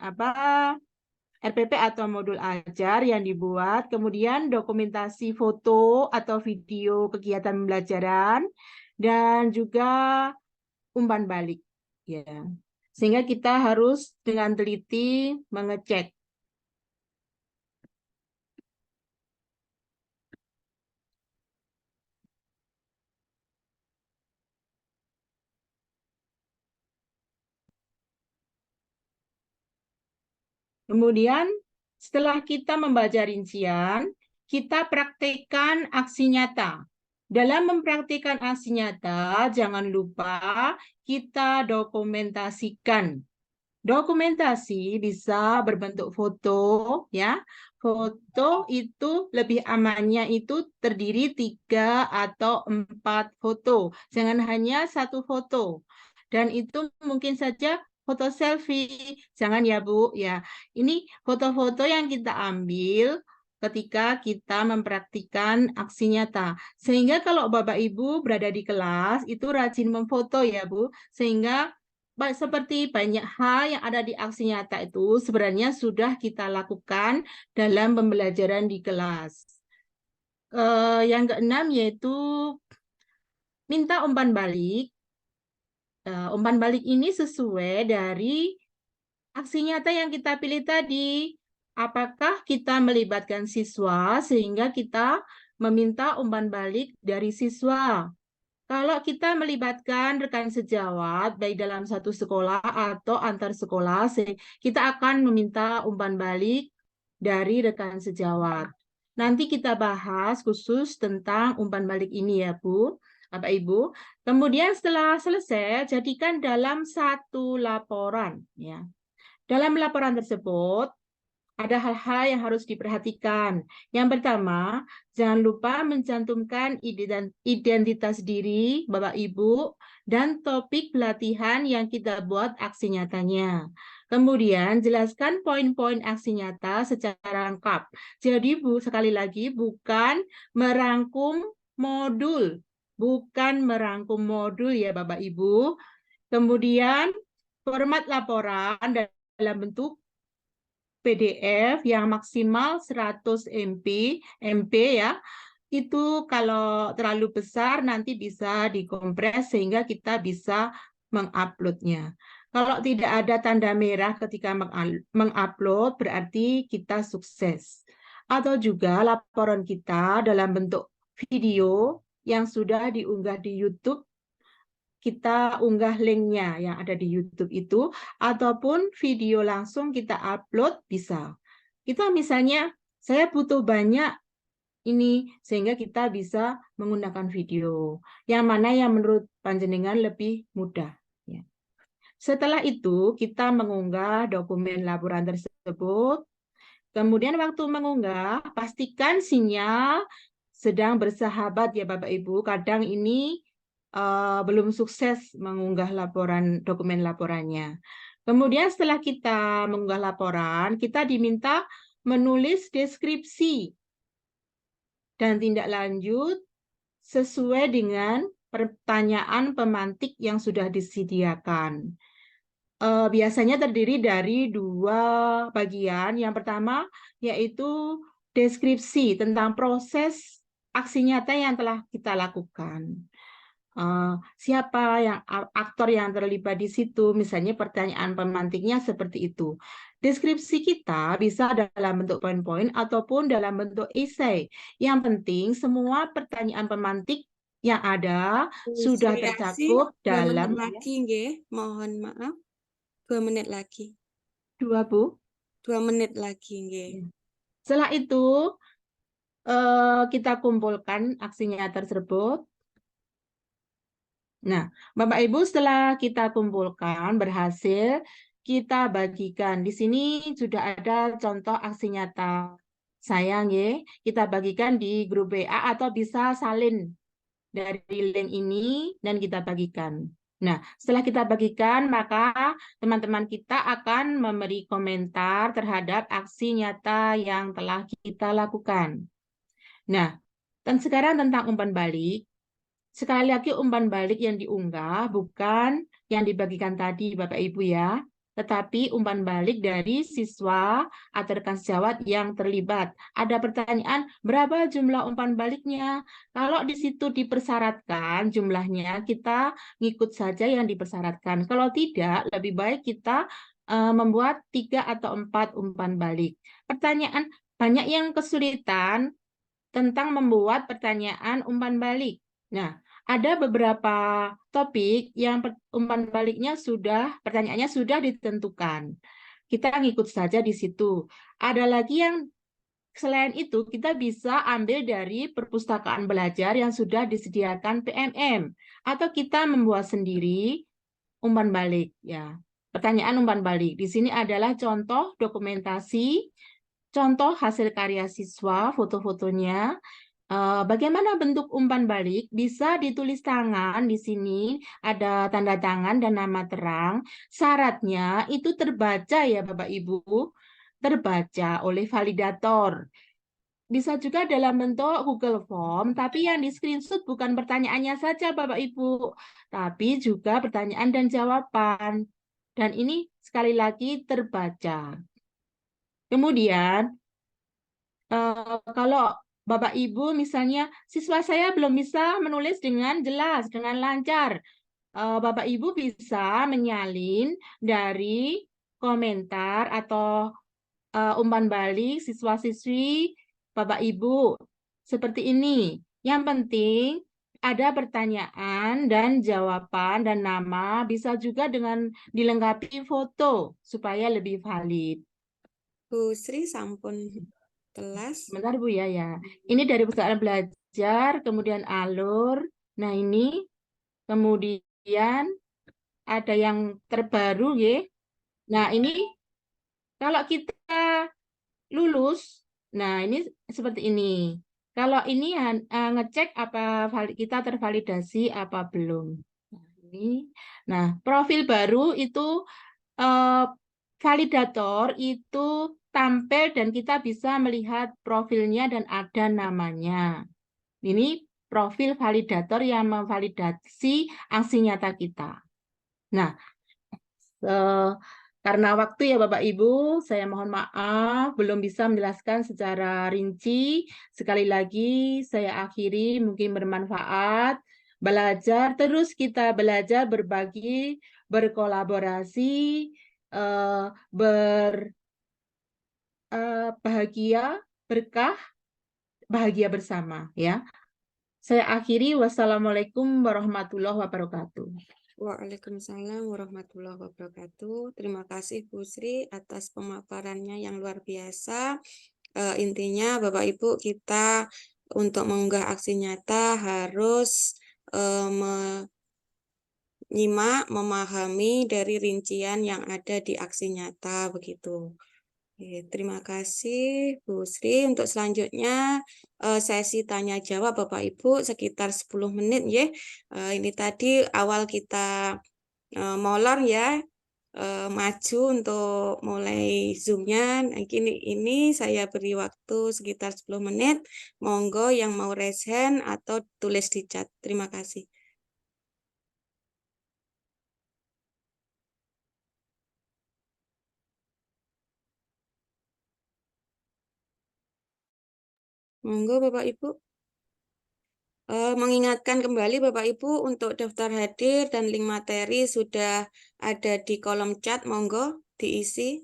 Speaker 9: RPP atau modul ajar yang dibuat, kemudian dokumentasi foto atau video kegiatan pembelajaran, dan juga umpan balik. Ya. Sehingga kita harus dengan teliti mengecek. Kemudian setelah kita membaca rincian, kita praktekkan aksi nyata. Dalam mempraktikkan aksi nyata, jangan lupa kita dokumentasikan. Dokumentasi bisa berbentuk foto, ya. Foto itu lebih amannya itu terdiri 3 atau 4 foto. Jangan hanya 1 foto. Dan itu mungkin saja foto selfie. Jangan ya, Bu, ya. Ini foto-foto yang kita ambil ketika kita mempraktikkan aksi nyata. Sehingga kalau Bapak Ibu berada di kelas, itu rajin memfoto ya, Bu. Sehingga seperti banyak hal yang ada di aksi nyata itu sebenarnya sudah kita lakukan dalam pembelajaran di kelas. Yang keenam yaitu minta umpan balik. Umpan balik ini sesuai dari aksi nyata yang kita pilih tadi. Apakah kita melibatkan siswa sehingga kita meminta umpan balik dari siswa? Kalau kita melibatkan rekan sejawat, baik dalam satu sekolah atau antar sekolah, kita akan meminta umpan balik dari rekan sejawat. Nanti kita bahas khusus tentang umpan balik ini ya, Bu, Bapak Ibu. Kemudian setelah selesai, jadikan dalam satu laporan. Ya. Dalam laporan tersebut, ada hal-hal yang harus diperhatikan. Yang pertama, jangan lupa mencantumkan identitas diri Bapak Ibu dan topik pelatihan yang kita buat aksi nyatanya. Kemudian jelaskan poin-poin aksi nyata secara lengkap. Jadi Bu, sekali lagi bukan merangkum modul, ya Bapak Ibu. Kemudian format laporan dalam bentuk PDF yang maksimal 100 MB ya. Itu kalau terlalu besar nanti bisa dikompres sehingga kita bisa menguploadnya. Kalau tidak ada tanda merah ketika mengupload berarti kita sukses. Atau juga laporan kita dalam bentuk video yang sudah diunggah di YouTube, kita unggah linknya yang ada di YouTube itu, ataupun video langsung kita upload bisa. Kita misalnya, saya butuh banyak ini, sehingga kita bisa menggunakan video. Yang mana yang menurut panjenengan lebih mudah. Ya. Setelah itu, kita mengunggah dokumen laporan tersebut. Kemudian waktu mengunggah, pastikan sinyal sedang bersahabat ya Bapak Ibu. Kadang ini belum sukses mengunggah dokumen laporannya. Kemudian setelah kita mengunggah laporan, kita diminta menulis deskripsi dan tindak lanjut sesuai dengan pertanyaan pemantik yang sudah disediakan. Biasanya terdiri dari 2 bagian. Yang pertama yaitu deskripsi tentang proses aksi nyata yang telah kita lakukan. Siapa yang aktor yang terlibat di situ, misalnya pertanyaan pemantiknya seperti itu. Deskripsi kita bisa dalam bentuk poin-poin ataupun dalam bentuk esai. Yang penting semua pertanyaan pemantik yang ada sudah tercakup dalam
Speaker 2: 2 menit lagi, nggih. Mohon maaf. 2 menit lagi.
Speaker 9: 2, Bu.
Speaker 2: 2 menit lagi, nggih.
Speaker 9: Setelah itu kita kumpulkan aksi nyata tersebut. Nah, Bapak Ibu setelah kita kumpulkan berhasil, kita bagikan. Di sini sudah ada contoh aksi nyata saya kita bagikan di grup WA atau bisa salin dari link ini dan kita bagikan. Nah, setelah kita bagikan, maka teman-teman kita akan memberi komentar terhadap aksi nyata yang telah kita lakukan. Nah, dan sekarang tentang umpan balik. Sekali lagi umpan balik yang diunggah bukan yang dibagikan tadi Bapak Ibu ya, tetapi umpan balik dari siswa atau rekan sejawat yang terlibat. Ada pertanyaan, berapa jumlah umpan baliknya? Kalau di situ dipersyaratkan jumlahnya, kita ngikut saja yang dipersyaratkan. Kalau tidak, lebih baik kita membuat 3 atau 4 umpan balik. Pertanyaan, banyak yang kesulitan tentang membuat pertanyaan umpan balik. Nah, ada beberapa topik yang umpan baliknya pertanyaannya sudah ditentukan. Kita ngikut saja di situ. Ada lagi yang selain itu kita bisa ambil dari perpustakaan belajar yang sudah disediakan PMM atau kita membuat sendiri umpan balik ya. Pertanyaan umpan balik. Di sini adalah contoh dokumentasi, contoh hasil karya siswa, foto-fotonya. Bagaimana bentuk umpan balik? Bisa ditulis tangan di sini, ada tanda tangan dan nama terang. Syaratnya itu terbaca ya Bapak Ibu, terbaca oleh validator. Bisa juga dalam bentuk Google Form, tapi yang di screenshot bukan pertanyaannya saja Bapak Ibu, tapi juga pertanyaan dan jawaban. Dan ini sekali lagi terbaca. Kemudian, kalau Bapak Ibu misalnya siswa saya belum bisa menulis dengan jelas, dengan lancar. Bapak Ibu bisa menyalin dari komentar atau umpan balik siswa-siswi Bapak Ibu. Seperti ini. Yang penting ada pertanyaan dan jawaban dan nama, bisa juga dengan dilengkapi foto supaya lebih valid.
Speaker 2: Bu Sri sampun telas.
Speaker 9: Sebentar Bu ya. Ini dari perpustakaan belajar, kemudian alur. Nah ini, kemudian ada yang terbaru ya. Nah ini kalau kita lulus, nah ini seperti ini. Kalau ini ngecek apa kita tervalidasi apa belum. Nah profil baru itu validator itu tampil dan kita bisa melihat profilnya dan ada namanya. Ini profil validator yang memvalidasi aksi nyata kita. Nah, karena waktu ya Bapak Ibu, saya mohon maaf belum bisa menjelaskan secara rinci. Sekali lagi saya akhiri, mungkin bermanfaat. Belajar, terus kita belajar berbagi, berkolaborasi, bahagia, berkah, bahagia bersama ya. Saya akhiri, wassalamualaikum warahmatullahi wabarakatuh.
Speaker 2: Waalaikumsalam warahmatullahi wabarakatuh. Terima kasih Bu Sri atas pemaparannya yang luar biasa. Intinya Bapak Ibu, kita untuk mengunggah aksi nyata harus menyimak, memahami dari rincian yang ada di aksi nyata begitu. Terima kasih Bu Sri. Untuk selanjutnya sesi tanya jawab Bapak Ibu sekitar 10 menit ya. Ini tadi awal kita molor ya, maju untuk mulai Zoom-nya. Ini saya beri waktu sekitar 10 menit. Monggo yang mau raise hand atau tulis di chat. Terima kasih. Monggo Bapak Ibu. Mengingatkan kembali Bapak Ibu untuk daftar hadir dan link materi sudah ada di kolom chat, monggo diisi.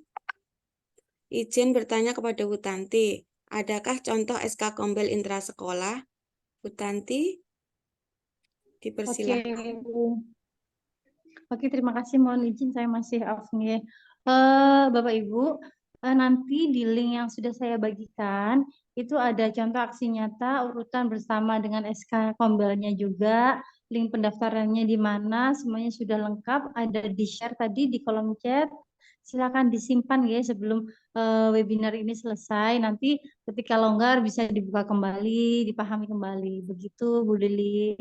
Speaker 2: Izin bertanya kepada Bu Tanti, adakah contoh SK Kombel Intra Sekolah? Bu Tanti, dipersilakan.
Speaker 8: Oke, terima kasih. Mohon izin saya masih off nih. Bapak Ibu, nanti di link yang sudah saya bagikan itu ada contoh aksi nyata urutan bersama dengan SK Kombelnya juga, link pendaftarannya di mana, semuanya sudah lengkap, ada di share tadi di kolom chat. silakan disimpan ya sebelum webinar ini selesai. Nanti ketika longgar bisa dibuka kembali, dipahami kembali. Begitu Bu Lili.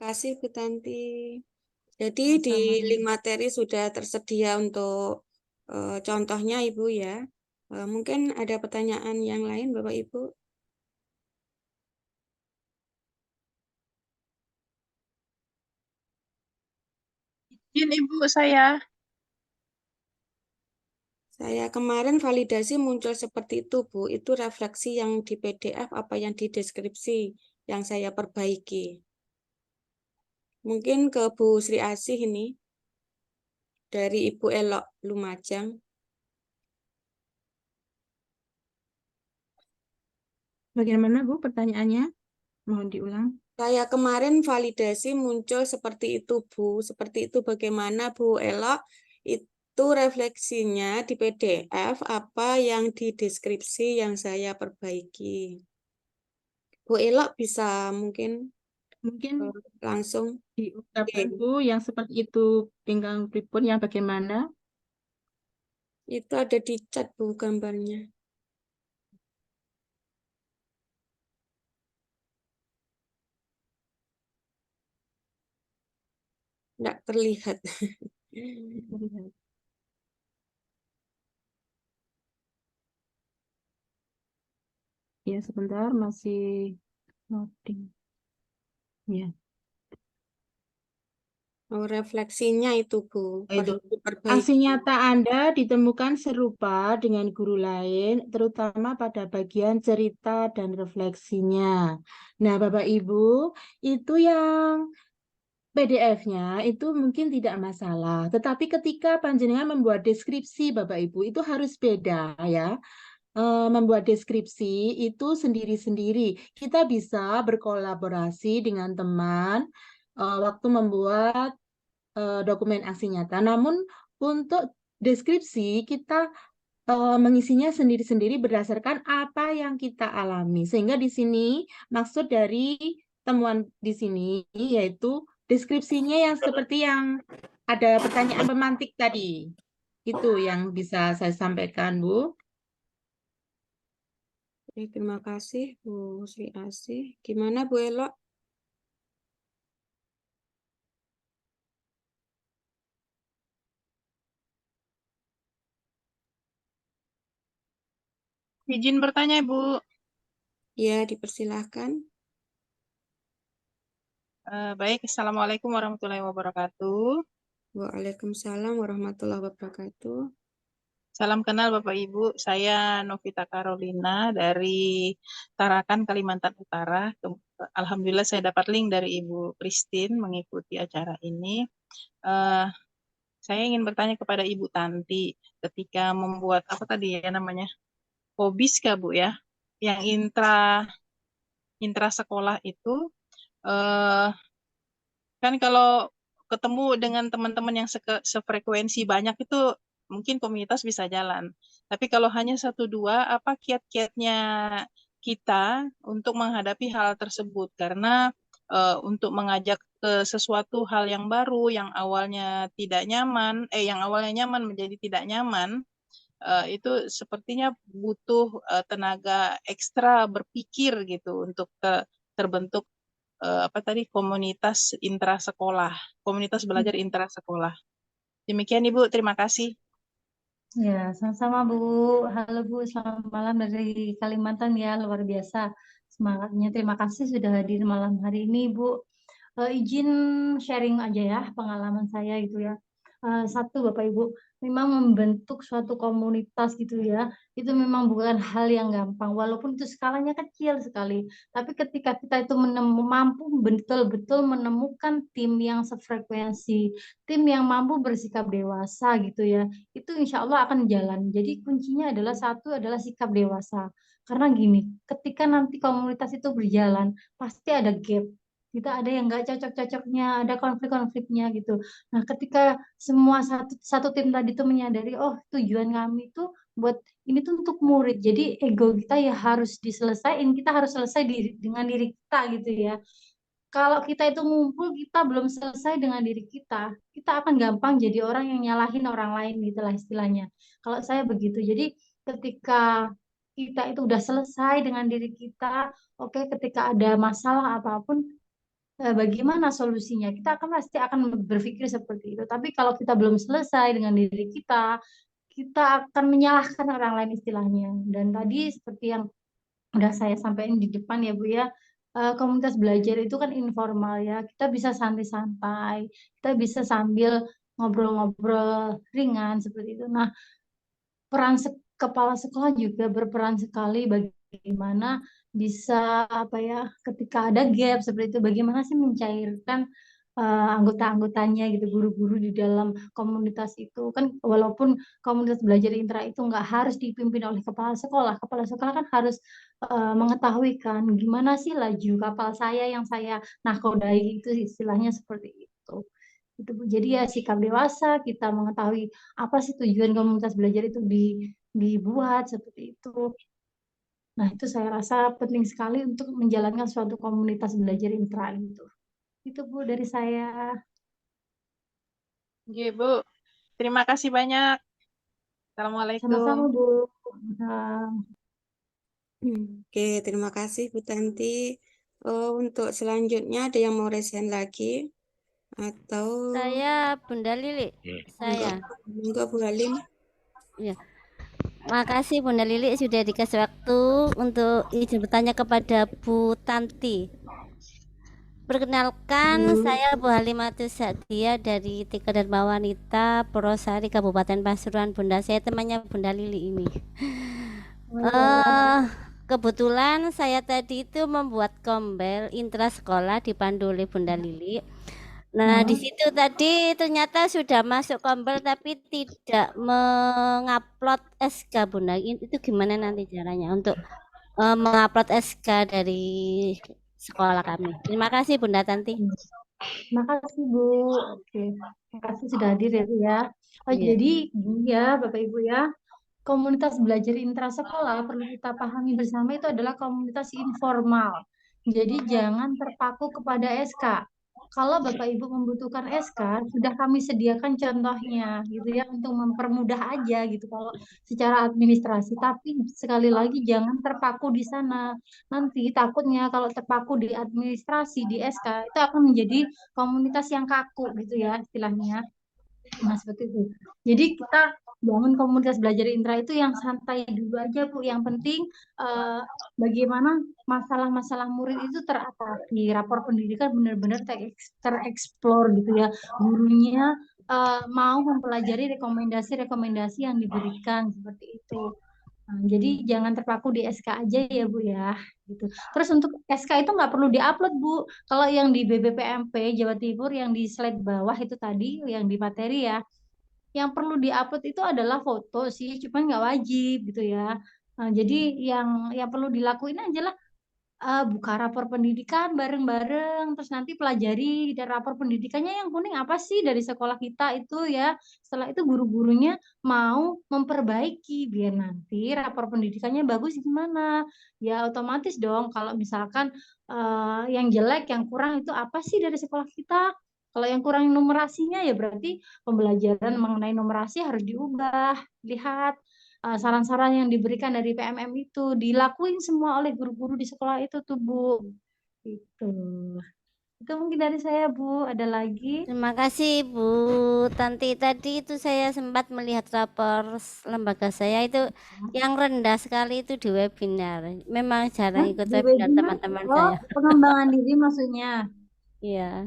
Speaker 2: Terima kasih Bu Tanti. Jadi di
Speaker 8: Sama-sama.
Speaker 2: link materi sudah tersedia untuk contohnya Ibu ya. Mungkin ada pertanyaan yang lain Bapak Ibu?
Speaker 7: Izin Ibu saya.
Speaker 2: Saya kemarin validasi muncul seperti itu Bu. Itu refleksi yang di PDF apa yang di deskripsi yang saya perbaiki. Mungkin ke Bu Sri Asih ini dari Ibu Elok Lumajang.
Speaker 9: Bagaimana Bu pertanyaannya? Mohon diulang.
Speaker 2: Saya kemarin validasi muncul seperti itu, Bu. Seperti itu bagaimana, Bu Elok? Itu refleksinya di PDF, apa yang di deskripsi yang saya perbaiki. Bu Elok bisa mungkin
Speaker 9: Mungkin
Speaker 2: langsung.
Speaker 9: diungkapkan
Speaker 2: Oke.
Speaker 9: Bu yang seperti itu pinggang pripun yang bagaimana?
Speaker 2: Itu ada di chat, Bu, gambarnya. Tidak terlihat.
Speaker 9: Melihat. Ya sebentar masih loading. Ya.
Speaker 2: Oh, refleksinya itu, Bu.
Speaker 9: Itu.
Speaker 2: Perlu diperbaiki.
Speaker 9: Aksi nyata Anda ditemukan serupa dengan guru lain, terutama pada bagian cerita dan refleksinya. Nah, Bapak Ibu, itu yang PDF-nya itu mungkin tidak masalah. Tetapi ketika panjenengan membuat deskripsi, Bapak Ibu, itu harus beda ya. Membuat deskripsi itu sendiri-sendiri. Kita bisa berkolaborasi dengan teman waktu membuat dokumen aksi nyata. Namun untuk deskripsi kita mengisinya sendiri-sendiri berdasarkan apa yang kita alami. Sehingga di sini maksud dari temuan di sini yaitu deskripsinya yang seperti yang ada pertanyaan pemantik tadi. Itu yang bisa saya sampaikan, Bu.
Speaker 2: Oke, terima kasih, Bu Sri Asih. Gimana, Bu Elok?
Speaker 7: Izin bertanya Ibu.
Speaker 2: Ya, dipersilahkan.
Speaker 7: Baik, Assalamualaikum warahmatullahi wabarakatuh.
Speaker 2: Waalaikumsalam warahmatullahi wabarakatuh.
Speaker 7: Salam kenal Bapak Ibu, saya Novita Carolina dari Tarakan, Kalimantan Utara. Alhamdulillah saya dapat link dari Ibu Christine mengikuti acara ini. Saya ingin bertanya kepada Ibu Tanti, ketika membuat apa tadi ya namanya, Hobiska Bu ya, yang intra sekolah itu, kan kalau ketemu dengan teman-teman yang sefrekuensi banyak itu mungkin komunitas bisa jalan. Tapi kalau hanya satu dua, apa kiat-kiatnya kita untuk menghadapi hal tersebut? Karena untuk mengajak ke sesuatu hal yang baru, yang awalnya tidak nyaman, yang awalnya nyaman menjadi tidak nyaman, itu sepertinya butuh tenaga ekstra berpikir gitu untuk terbentuk apa tadi komunitas intrasekolah, komunitas belajar intrasekolah. Demikian Ibu, terima kasih.
Speaker 8: Ya, sama-sama Bu. Halo Bu, selamat malam dari Kalimantan ya, luar biasa semangatnya. Terima kasih sudah hadir malam hari ini Bu. Izin sharing aja ya pengalaman saya gitu ya. Satu Bapak Ibu, memang membentuk suatu komunitas gitu ya, itu memang bukan hal yang gampang, walaupun itu skalanya kecil sekali. Tapi ketika kita itu mampu betul-betul menemukan tim yang sefrekuensi, tim yang mampu bersikap dewasa gitu ya, itu insya Allah akan jalan. Jadi kuncinya adalah satu adalah sikap dewasa. Karena gini, ketika nanti komunitas itu berjalan, pasti ada gap. Kita ada yang nggak cocok-cocoknya, ada konflik-konfliknya gitu. Nah, ketika semua satu tim tadi itu menyadari, oh tujuan kami itu buat ini tuh untuk murid. Jadi ego kita ya harus diselesaikan, kita harus selesai dengan diri kita gitu ya. kalau kita itu ngumpul, kita belum selesai dengan diri kita akan gampang jadi orang yang nyalahin orang lain gitulah istilahnya. Kalau saya begitu. Jadi ketika kita itu udah selesai dengan diri kita, oke, ketika ada masalah apapun, bagaimana solusinya? Kita pasti akan berpikir seperti itu. Tapi kalau kita belum selesai dengan diri kita akan menyalahkan orang lain istilahnya. Dan tadi seperti yang udah saya sampaikan di depan ya Bu ya, komunitas belajar itu kan informal ya. Kita bisa santai-santai, kita bisa sambil ngobrol-ngobrol ringan seperti itu. Nah, kepala sekolah juga berperan sekali bagaimana bisa apa ya, ketika ada gap seperti itu, bagaimana sih mencairkan anggota-anggotanya gitu, guru-guru di dalam komunitas itu kan, walaupun komunitas belajar intra itu nggak harus dipimpin oleh kepala sekolah kan harus mengetahui kan gimana sih laju kapal saya yang saya nakodai itu istilahnya seperti itu. Itu Bu. Jadi ya sikap dewasa kita mengetahui apa sih tujuan komunitas belajar itu dibuat seperti itu. Nah, itu saya rasa penting sekali untuk menjalankan suatu komunitas belajar intra itu. Itu Bu dari saya.
Speaker 7: Oke, Bu. Terima kasih banyak.
Speaker 8: Sama-sama
Speaker 7: Assalamualaikum.
Speaker 8: Bu.
Speaker 2: Oke, terima kasih Bu Tanti. Untuk selanjutnya ada yang mau resen lagi atau
Speaker 10: Saya Bunda Lili. Saya.
Speaker 2: enggak Bu Halim?
Speaker 10: Ya. Makasih Bunda Lili sudah dikasih waktu untuk izin bertanya kepada Bu Tanti. Perkenalkan, saya Bu Halimatus Sadia dari Tika Dharma Wanita Purwosari Kabupaten Pasuruan. Bunda saya temannya Bunda Lili ini. Kebetulan saya tadi itu membuat kombel intrasekolah dipandu oleh Bunda Lili. Nah, di situ tadi ternyata sudah masuk kombel tapi tidak mengupload SK Bunda. Itu gimana nanti caranya untuk mengupload SK dari sekolah kami? Terima kasih Bunda Tanti.
Speaker 8: Terima kasih Bu. Oke, terima kasih sudah hadir ya Bu ya. Jadi gini ya Bapak Ibu ya, komunitas belajar intrasekolah perlu kita pahami bersama itu adalah komunitas informal. Jadi jangan terpaku kepada SK. Kalau Bapak Ibu membutuhkan SK, sudah kami sediakan contohnya gitu ya untuk mempermudah aja gitu kalau secara administrasi. Tapi sekali lagi jangan terpaku di sana. Nanti takutnya kalau terpaku di administrasi, di SK, itu akan menjadi komunitas yang kaku gitu ya istilahnya. Nah, seperti itu. Jadi kita bangun komunitas belajar intra itu yang santai dulu aja Bu. Yang penting bagaimana masalah-masalah murid itu teratasi. Rapor pendidikan benar-benar tereksplor gitu ya. Gurunya mau mempelajari rekomendasi-rekomendasi yang diberikan seperti itu. Nah, jadi jangan terpaku di SK aja ya Bu ya. Gitu. Terus untuk SK itu nggak perlu diupload Bu. Kalau yang di BBPMP Jawa Timur yang di slide bawah itu tadi yang di materi ya, yang perlu diupload itu adalah foto sih, cuman nggak wajib gitu ya. Nah, jadi yang perlu dilakuin aja lah buka rapor pendidikan bareng-bareng, terus nanti pelajari dari rapor pendidikannya yang kuning apa sih dari sekolah kita itu ya. Setelah itu guru-gurunya mau memperbaiki biar nanti rapor pendidikannya bagus gimana. Ya otomatis dong kalau misalkan yang jelek, yang kurang itu apa sih dari sekolah kita. Kalau yang kurang numerasinya ya berarti pembelajaran mengenai numerasi harus diubah. Lihat saran-saran yang diberikan dari PMM itu dilakuin semua oleh guru-guru di sekolah itu tuh Bu. Itu mungkin dari saya Bu. Ada lagi?
Speaker 10: Terima kasih Bu Tanti. Tadi itu saya sempat melihat rapor lembaga saya itu yang rendah sekali itu di webinar. Memang jarang ikut
Speaker 8: Di
Speaker 10: webinar
Speaker 8: webinar?
Speaker 10: teman-teman
Speaker 8: Oh,
Speaker 10: saya.
Speaker 8: pengembangan diri maksudnya.
Speaker 10: Iya.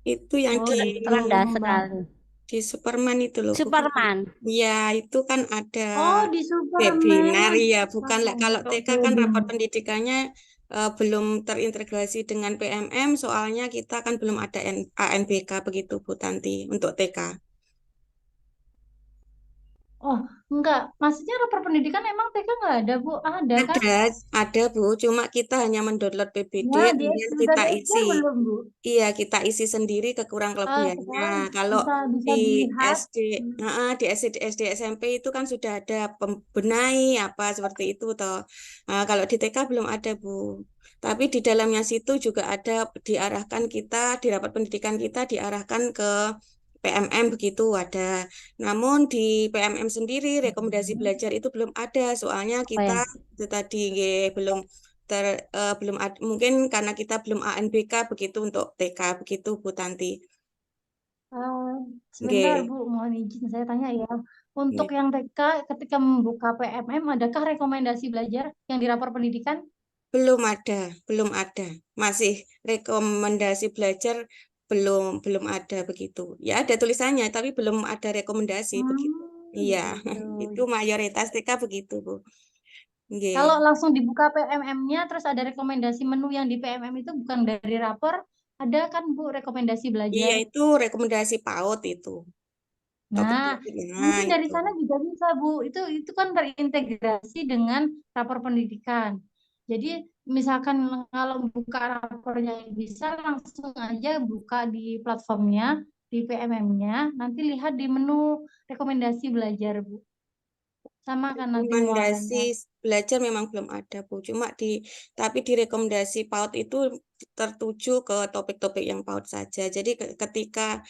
Speaker 2: Itu yang
Speaker 10: rendah sekali.
Speaker 2: Di Superman itu loh.
Speaker 10: Superman.
Speaker 2: Iya, itu kan ada
Speaker 8: di Superman.
Speaker 2: webinar ya, bukan kalau TK kan rapor pendidikannya belum terintegrasi dengan PMM, soalnya kita kan belum ada ANBK begitu Bu Tanti untuk TK.
Speaker 8: Oh, enggak. Maksudnya rapor pendidikan emang TK nggak ada, Bu? Ada kan?
Speaker 2: Ada Bu, cuma kita hanya mendownload PBD,
Speaker 8: Ya,
Speaker 2: kemudian kita isi.
Speaker 8: belum, Bu?
Speaker 2: Iya, kita isi sendiri kekurang kelebihannya. Kalau
Speaker 8: bisa
Speaker 2: di
Speaker 8: dilihat.
Speaker 2: SD SMP itu kan sudah ada pembenahi apa seperti itu toh. Kalau di TK belum ada Bu. Tapi di dalamnya situ juga ada diarahkan kita, di rapat pendidikan kita diarahkan ke PMM begitu ada. Namun di PMM sendiri rekomendasi belajar itu belum ada, soalnya kita itu tadi belum mungkin karena kita belum ANBK begitu untuk TK begitu Bu Tanti.
Speaker 8: Sebentar
Speaker 2: Nggih.
Speaker 8: Bu, mohon izin saya tanya ya. Untuk yang TK ketika membuka PMM, adakah rekomendasi belajar yang di rapor pendidikan?
Speaker 2: Belum ada. Masih rekomendasi belajar belum ada begitu. Ya ada tulisannya tapi belum ada rekomendasi begitu. Iya, itu mayoritas TK begitu, Bu. Nggih.
Speaker 8: Kalau langsung dibuka PMM-nya terus ada rekomendasi menu yang di PMM itu bukan dari rapor, ada kan Bu rekomendasi
Speaker 2: Iya,
Speaker 8: belajar?
Speaker 2: itu rekomendasi PAUD itu.
Speaker 8: Nah, mungkin dari
Speaker 2: itu.
Speaker 8: sana juga bisa Bu. Itu kan terintegrasi dengan rapor pendidikan. Jadi misalkan kalau buka rapornya bisa langsung aja buka di platformnya, di PMM-nya, nanti lihat di menu rekomendasi belajar Bu. Sama kan nanti muatannya.
Speaker 2: Rekomendasi belajar memang belum ada, Bu. Tapi di rekomendasi PAUD itu tertuju ke topik-topik yang PAUD saja. Jadi ketika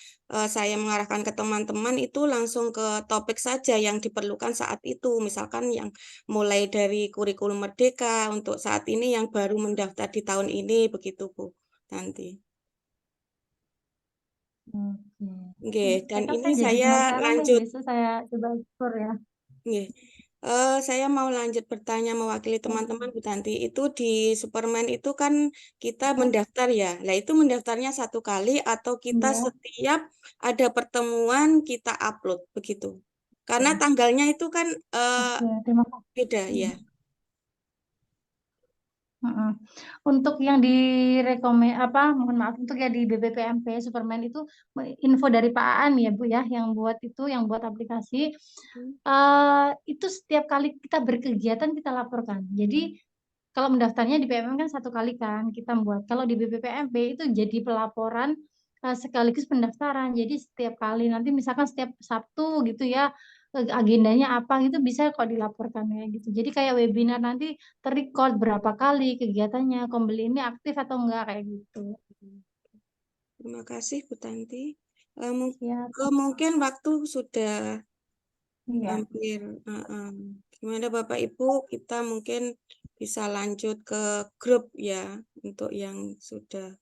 Speaker 2: saya mengarahkan ke teman-teman itu langsung ke topik saja yang diperlukan saat itu. Misalkan yang mulai dari kurikulum merdeka untuk saat ini yang baru mendaftar di tahun ini begitu, Bu. Nanti. Oke. Dan ini saya lanjut.
Speaker 8: Besok saya coba ekspor ya.
Speaker 2: Nggih. Saya mau lanjut bertanya mewakili teman-teman Bu Tanti. Itu di Superman itu kan kita mendaftar ya. Nah itu mendaftarnya 1 kali atau kita setiap ada pertemuan kita upload begitu. Karena tanggalnya itu kan
Speaker 8: Terima kasih.
Speaker 2: beda ya.
Speaker 8: Untuk yang mohon maaf untuk yang di BPPMP Superman itu info dari Pak Aan ya Bu ya yang buat aplikasi itu setiap kali kita berkegiatan kita laporkan. Jadi kalau mendaftarnya di PMM kan 1 kali kan kita buat. Kalau di BPPMP itu jadi pelaporan sekaligus pendaftaran. Jadi setiap kali nanti misalkan setiap Sabtu gitu ya agendanya apa gitu bisa kok dilaporkan ya gitu. Jadi kayak webinar nanti terrecord berapa kali kegiatannya, Kombel ini aktif atau enggak kayak gitu.
Speaker 2: Terima kasih Bu Tanti.
Speaker 8: Ya,
Speaker 2: Mungkin waktu sudah hampir. Gimana Bapak Ibu, kita mungkin bisa lanjut ke grup ya untuk yang sudah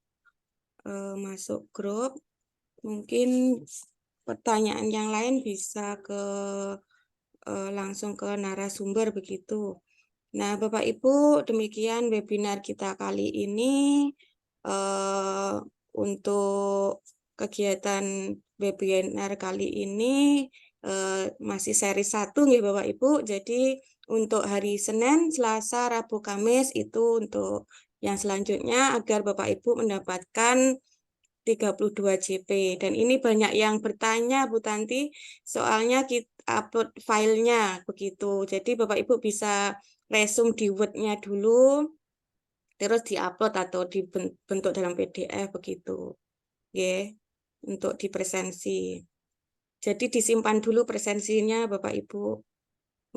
Speaker 2: masuk grup. Mungkin pertanyaan yang lain bisa langsung ke narasumber begitu. Nah, Bapak Ibu, demikian webinar kita kali ini untuk kegiatan webinar kali ini masih seri 1 nggih Bapak Ibu. Jadi untuk hari Senin, Selasa, Rabu, Kamis itu untuk yang selanjutnya agar Bapak Ibu mendapatkan 32 JP. Dan ini banyak yang bertanya Bu Tanti, soalnya kita upload filenya begitu. Jadi Bapak Ibu bisa resume di Word-nya dulu, terus diupload atau dibentuk dalam PDF begitu. Ya, untuk di presensi. Jadi disimpan dulu presensinya Bapak Ibu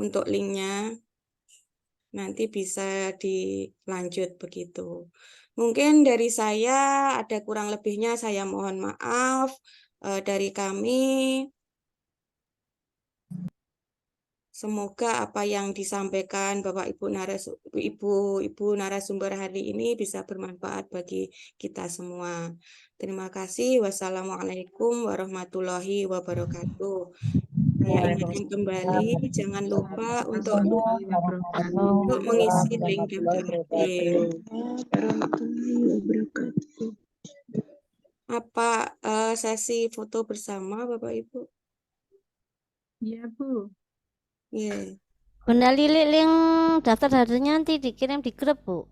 Speaker 2: untuk linknya. Nanti bisa dilanjut begitu. Mungkin dari saya ada kurang lebihnya saya mohon maaf dari kami. Semoga apa yang disampaikan Bapak Ibu narasumber hari ini bisa bermanfaat bagi kita semua. Terima kasih. Wassalamualaikum warahmatullahi wabarakatuh. Saya ingatkan kembali, jangan lupa untuk mengisi link daftar. Apa sesi foto bersama Bapak Ibu?
Speaker 9: Iya Bu.
Speaker 2: Iya.
Speaker 10: Bunda Lili link daftar hadirnya nanti dikirim di grup Bu.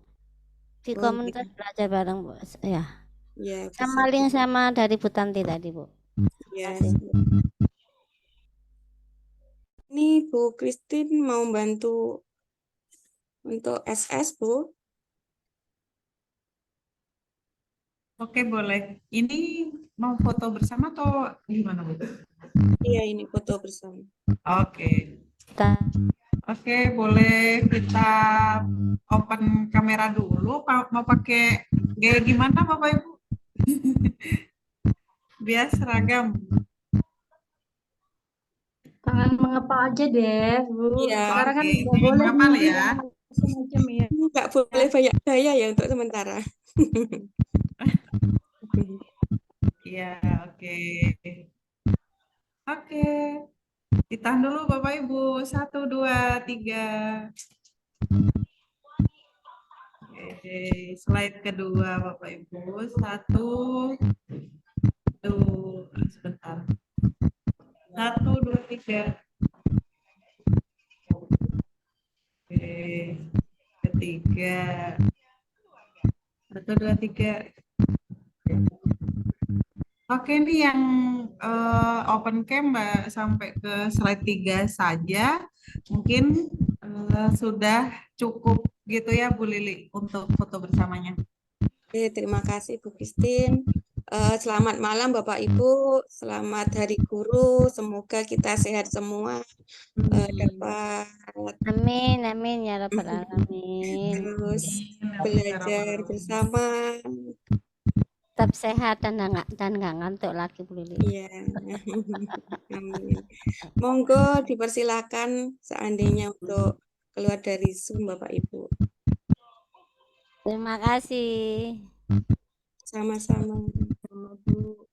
Speaker 10: Di komunitas belajar bareng Bu. Ya.
Speaker 2: Ya,
Speaker 10: sama link sama dari Bu Tanti tadi Bu.
Speaker 2: Ya. Ini Bu Christine mau bantu untuk SS Bu.
Speaker 4: Oke, boleh. Ini mau foto bersama atau gimana Bu?
Speaker 2: Iya, ini foto bersama.
Speaker 4: Oke. Oke, boleh kita open kamera dulu. Mau pakai gaya gimana Bapak Ibu? Biar seragam.
Speaker 8: Tangan mengepal aja deh, Bu.
Speaker 2: Iya,
Speaker 8: Sekarang kan
Speaker 4: Oke,
Speaker 8: nggak
Speaker 4: jangan
Speaker 8: boleh
Speaker 4: mengapal
Speaker 8: nih
Speaker 4: ya.
Speaker 8: macam-macam ya.
Speaker 2: nggak boleh banyak gaya ya untuk sementara.
Speaker 4: Iya, oke. Oke, ditahan dulu Bapak Ibu. 1, 2, 3. Oke, slide kedua Bapak Ibu. 1, 2, sebentar. 1, 2, 3. Oke, ketiga. 1, 2, 3. Oke, ini yang open cam Mbak sampai ke slide 3 saja. Mungkin sudah cukup gitu ya Bu Lili untuk foto bersamanya.
Speaker 2: Oke, terima kasih Bu Christine. Selamat malam Bapak Ibu, selamat Hari Guru. Semoga kita sehat semua, dapat
Speaker 10: Amin, amin ya rabbal alamin.
Speaker 2: terus belajar bersama.
Speaker 10: Tetap sehat dan nggak ngantuk lagi Bu Lili.
Speaker 2: Iya, amin. Monggo dipersilakan seandainya untuk keluar dari Zoom Bapak Ibu.
Speaker 10: Terima kasih.
Speaker 2: Sama-sama.
Speaker 3: Sama Bu.